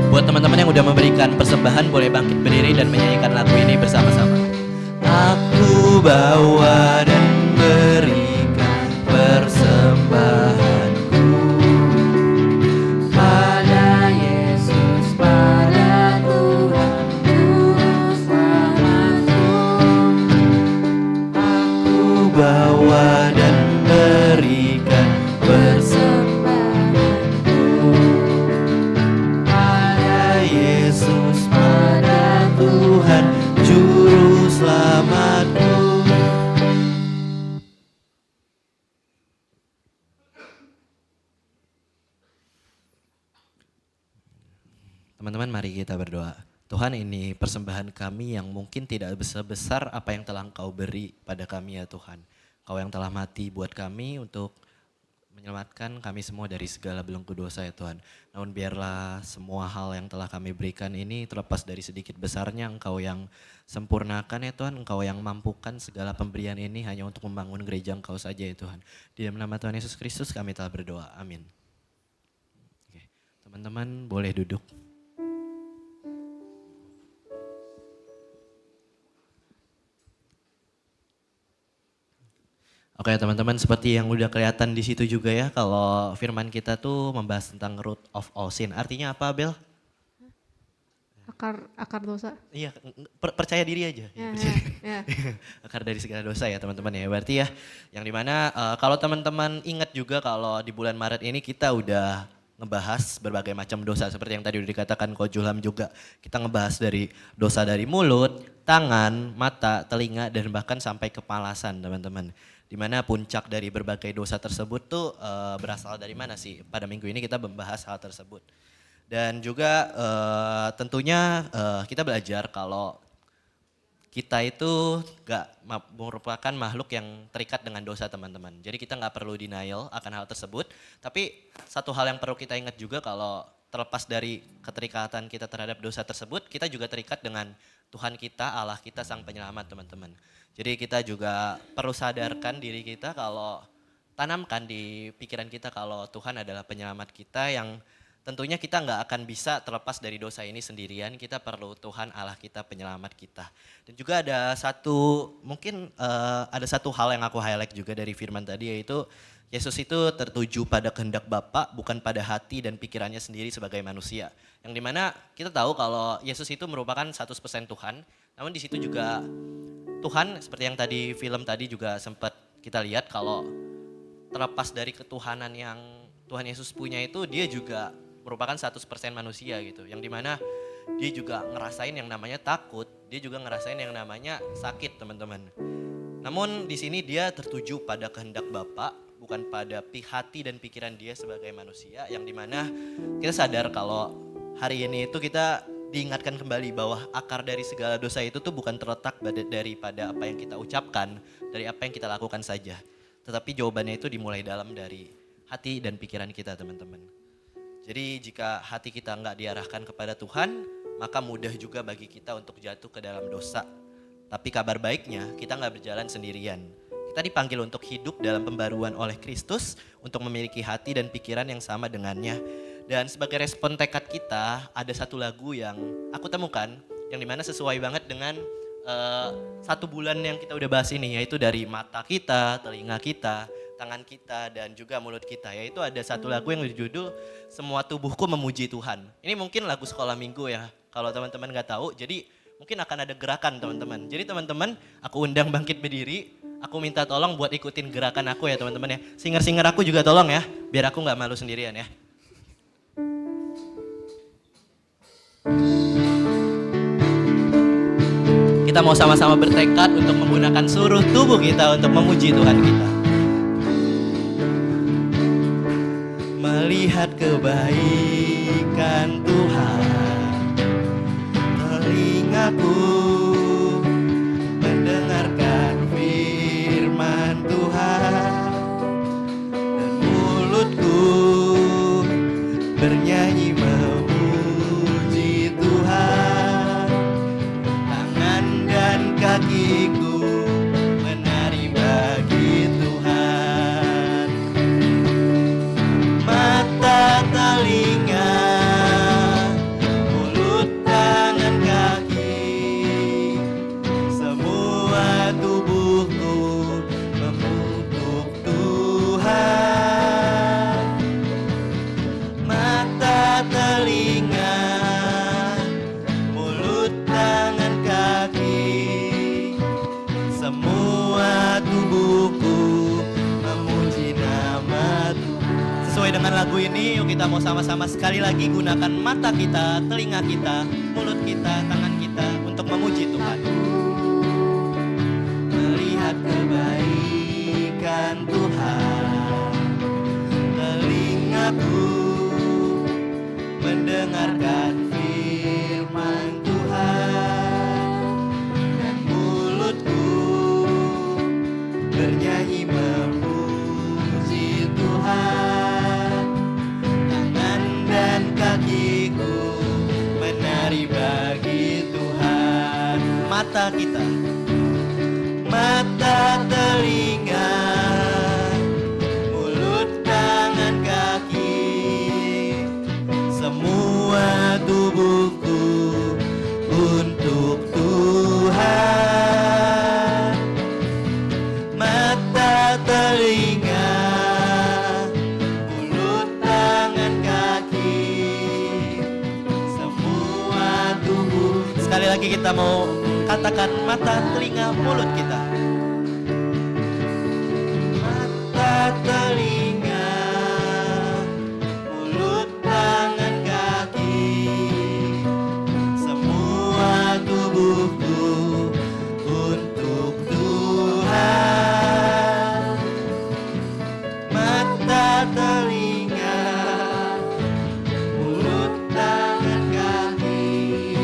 Buat teman-teman yang udah memberikan persembahan boleh bangkit berdiri dan menyanyikan lagu ini bersama-sama. Aku bawa dan berikan persembahanku pada Yesus, pada Tuhan Juru Selamatku. Aku bawa dan berikan persembahanku pada Yesus, pada Tuhan Juru Selamatku. Teman-teman, mari kita berdoa. Tuhan, ini persembahan kami yang mungkin tidak sebesar apa yang telah Engkau beri pada kami ya Tuhan. Engkau yang telah mati buat kami untuk menyelamatkan kami semua dari segala belenggu dosa ya Tuhan. Namun biarlah semua hal yang telah kami berikan ini terlepas dari sedikit besarnya, Engkau yang sempurnakan ya Tuhan. Engkau yang mampukan segala pemberian ini hanya untuk membangun gereja Engkau saja ya Tuhan. Di dalam nama Tuhan Yesus Kristus kami telah berdoa. Amin. Oke, teman-teman boleh duduk. Oke teman-teman, seperti yang udah kelihatan di situ juga ya, kalau firman kita tuh membahas tentang root of all sin. Artinya apa, Bel? Akar dosa. Iya, percaya diri aja. Ya, ya. Akar dari segala dosa ya teman-teman ya. Berarti ya, yang dimana kalau teman-teman ingat juga kalau di bulan Maret ini kita udah ngebahas berbagai macam dosa. Seperti yang tadi udah dikatakan Coach Julham juga. Kita ngebahas dari dosa dari mulut, tangan, mata, telinga, dan bahkan sampai kepalasan teman-teman. Dimana puncak dari berbagai dosa tersebut tuh berasal dari mana sih? Pada minggu ini kita membahas hal tersebut. Dan juga tentunya kita belajar kalau kita itu gak merupakan makhluk yang terikat dengan dosa teman-teman. Jadi kita gak perlu denial akan hal tersebut. Tapi satu hal yang perlu kita ingat juga kalau terlepas dari keterikatan kita terhadap dosa tersebut, kita juga terikat dengan Tuhan kita, Allah kita, Sang Penyelamat teman-teman. Jadi kita juga perlu sadarkan diri kita kalau tanamkan di pikiran kita kalau Tuhan adalah penyelamat kita yang tentunya kita nggak akan bisa terlepas dari dosa ini sendirian. Kita perlu Tuhan Allah kita penyelamat kita. Dan juga ada satu hal yang aku highlight juga dari firman tadi, yaitu Yesus itu tertuju pada kehendak Bapa, bukan pada hati dan pikirannya sendiri sebagai manusia. Yang dimana kita tahu kalau Yesus itu merupakan 100% Tuhan, namun di situ juga Tuhan seperti yang tadi film tadi juga sempat kita lihat kalau terlepas dari ketuhanan yang Tuhan Yesus punya itu, dia juga merupakan 100% manusia gitu. Yang dimana dia juga ngerasain yang namanya takut, dia juga ngerasain yang namanya sakit teman-teman. Namun di sini dia tertuju pada kehendak Bapa, bukan pada hati dan pikiran dia sebagai manusia. Yang dimana kita sadar kalau hari ini itu kita diingatkan kembali bahwa akar dari segala dosa itu tuh bukan terletak daripada apa yang kita ucapkan, dari apa yang kita lakukan saja. Tetapi jawabannya itu dimulai dalam dari hati dan pikiran kita teman-teman. Jadi jika hati kita nggak diarahkan kepada Tuhan, maka mudah juga bagi kita untuk jatuh ke dalam dosa. Tapi kabar baiknya kita nggak berjalan sendirian. Kita dipanggil untuk hidup dalam pembaruan oleh Kristus, untuk memiliki hati dan pikiran yang sama dengannya. Dan sebagai respon tekad kita, ada satu lagu yang aku temukan, yang dimana sesuai banget dengan 1 bulan yang kita udah bahas ini, yaitu dari mata kita, telinga kita, tangan kita, dan juga mulut kita. Yaitu ada satu lagu yang berjudul Semua Tubuhku Memuji Tuhan. Ini mungkin lagu sekolah minggu ya, kalau teman-teman gak tahu. Jadi mungkin akan ada gerakan teman-teman. Jadi teman-teman, aku undang bangkit berdiri. Aku minta tolong buat ikutin gerakan aku ya teman-teman ya. Singer-singer aku juga tolong ya, biar aku gak malu sendirian ya. Kita mau sama-sama bertekad untuk menggunakan seluruh tubuh kita untuk memuji Tuhan kita. Melihat kebaikan Tuhan, telingaku mendengarkan firman Tuhan, dan mulutku bernyanyi memuji Tuhan. Tangan dan kakiku menari bagi Tuhan. Mata, telinga, mulut, tangan, kaki, semua tubuhku memutuk Tuhan. Mata, telinga, mulut, tangan, kaki, semua tubuhku memuji nama Tuhan. Sesuai dengan lagu ini, yuk kita mau sama-sama sekali lagi gunakan mata kita, telinga kita, mulut kita, tangan kita untuk memuji Tuhan. Melihat kebaikan Tuhan, telingaku mendengarkan firman Tuhan, dan mulutku bernyanyi memuji Tuhan. Tangan dan kakiku menari bagi Tuhan. Mata kita, mata, telinga, mulut, tangan, kaki, semua tubuhku untuk Tuhan. Mata, telinga, mulut, tangan, kaki, semua tubuh. Sekali lagi kita mau katakan mata, telinga, mulut kita. Mata, telinga, mulut, tangan, kaki, semua tubuhku untuk Tuhan. Mata, telinga, mulut, tangan, kaki,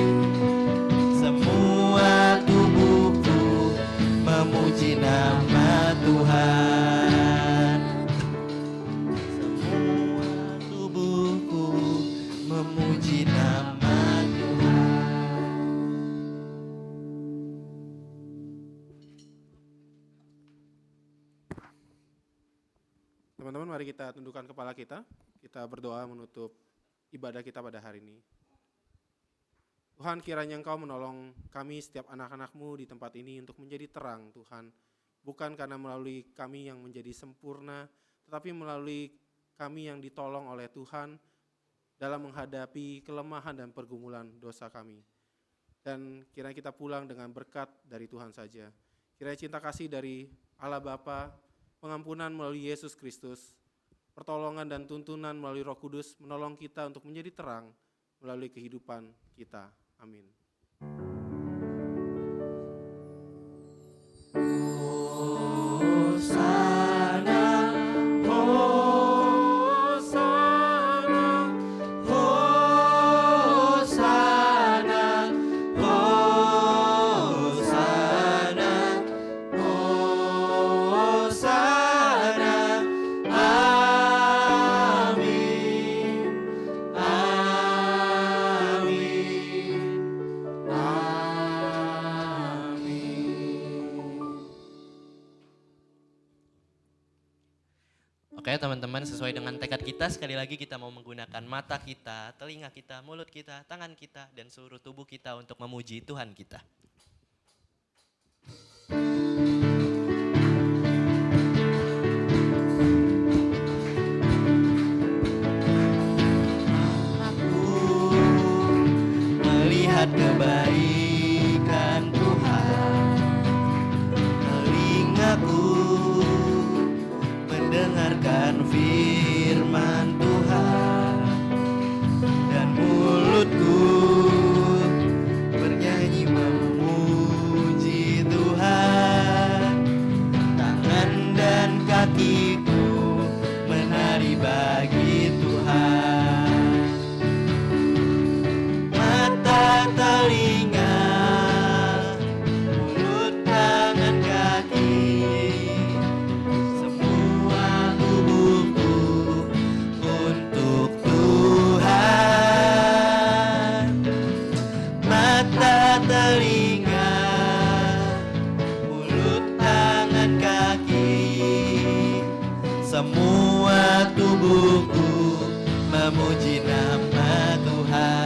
semua tubuhku memuji nama Tuhan. Semua tubuhku memuji nama Tuhan. Teman-teman, mari kita tundukkan kepala kita. Kita berdoa menutup ibadah kita pada hari ini. Tuhan, kiranya Engkau menolong kami setiap anak-anak-Mu di tempat ini untuk menjadi terang, Tuhan. Bukan karena melalui kami yang menjadi sempurna, tetapi melalui kami yang ditolong oleh Tuhan dalam menghadapi kelemahan dan pergumulan dosa kami. Dan kiranya kita pulang dengan berkat dari Tuhan saja. Kiranya cinta kasih dari Allah Bapa, pengampunan melalui Yesus Kristus, pertolongan dan tuntunan melalui Roh Kudus menolong kita untuk menjadi terang melalui kehidupan kita. Amin. Hosana, Hosana, Hosana, Hosana, Hosana, amin, amin. Makanya teman-teman sesuai dengan tekad kita, sekali lagi kita mau menggunakan mata kita, telinga kita, mulut kita, tangan kita, dan seluruh tubuh kita untuk memuji Tuhan kita. Melihat kebaikan Tuhan, telingaku mendengarkan firman Tuhan, dan mulutku bernyanyi memuji Tuhan. Tangan dan kakiku menari bagi Tuhan. Mata, telinga, mulut, tangan, kaki, semua tubuhku untuk Tuhan. Mata, telinga, mulut, tangan, kaki, semua tubuhku memuji nama Tuhan.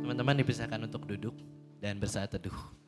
Teman-teman dipersilakan untuk duduk dan bersaat teduh.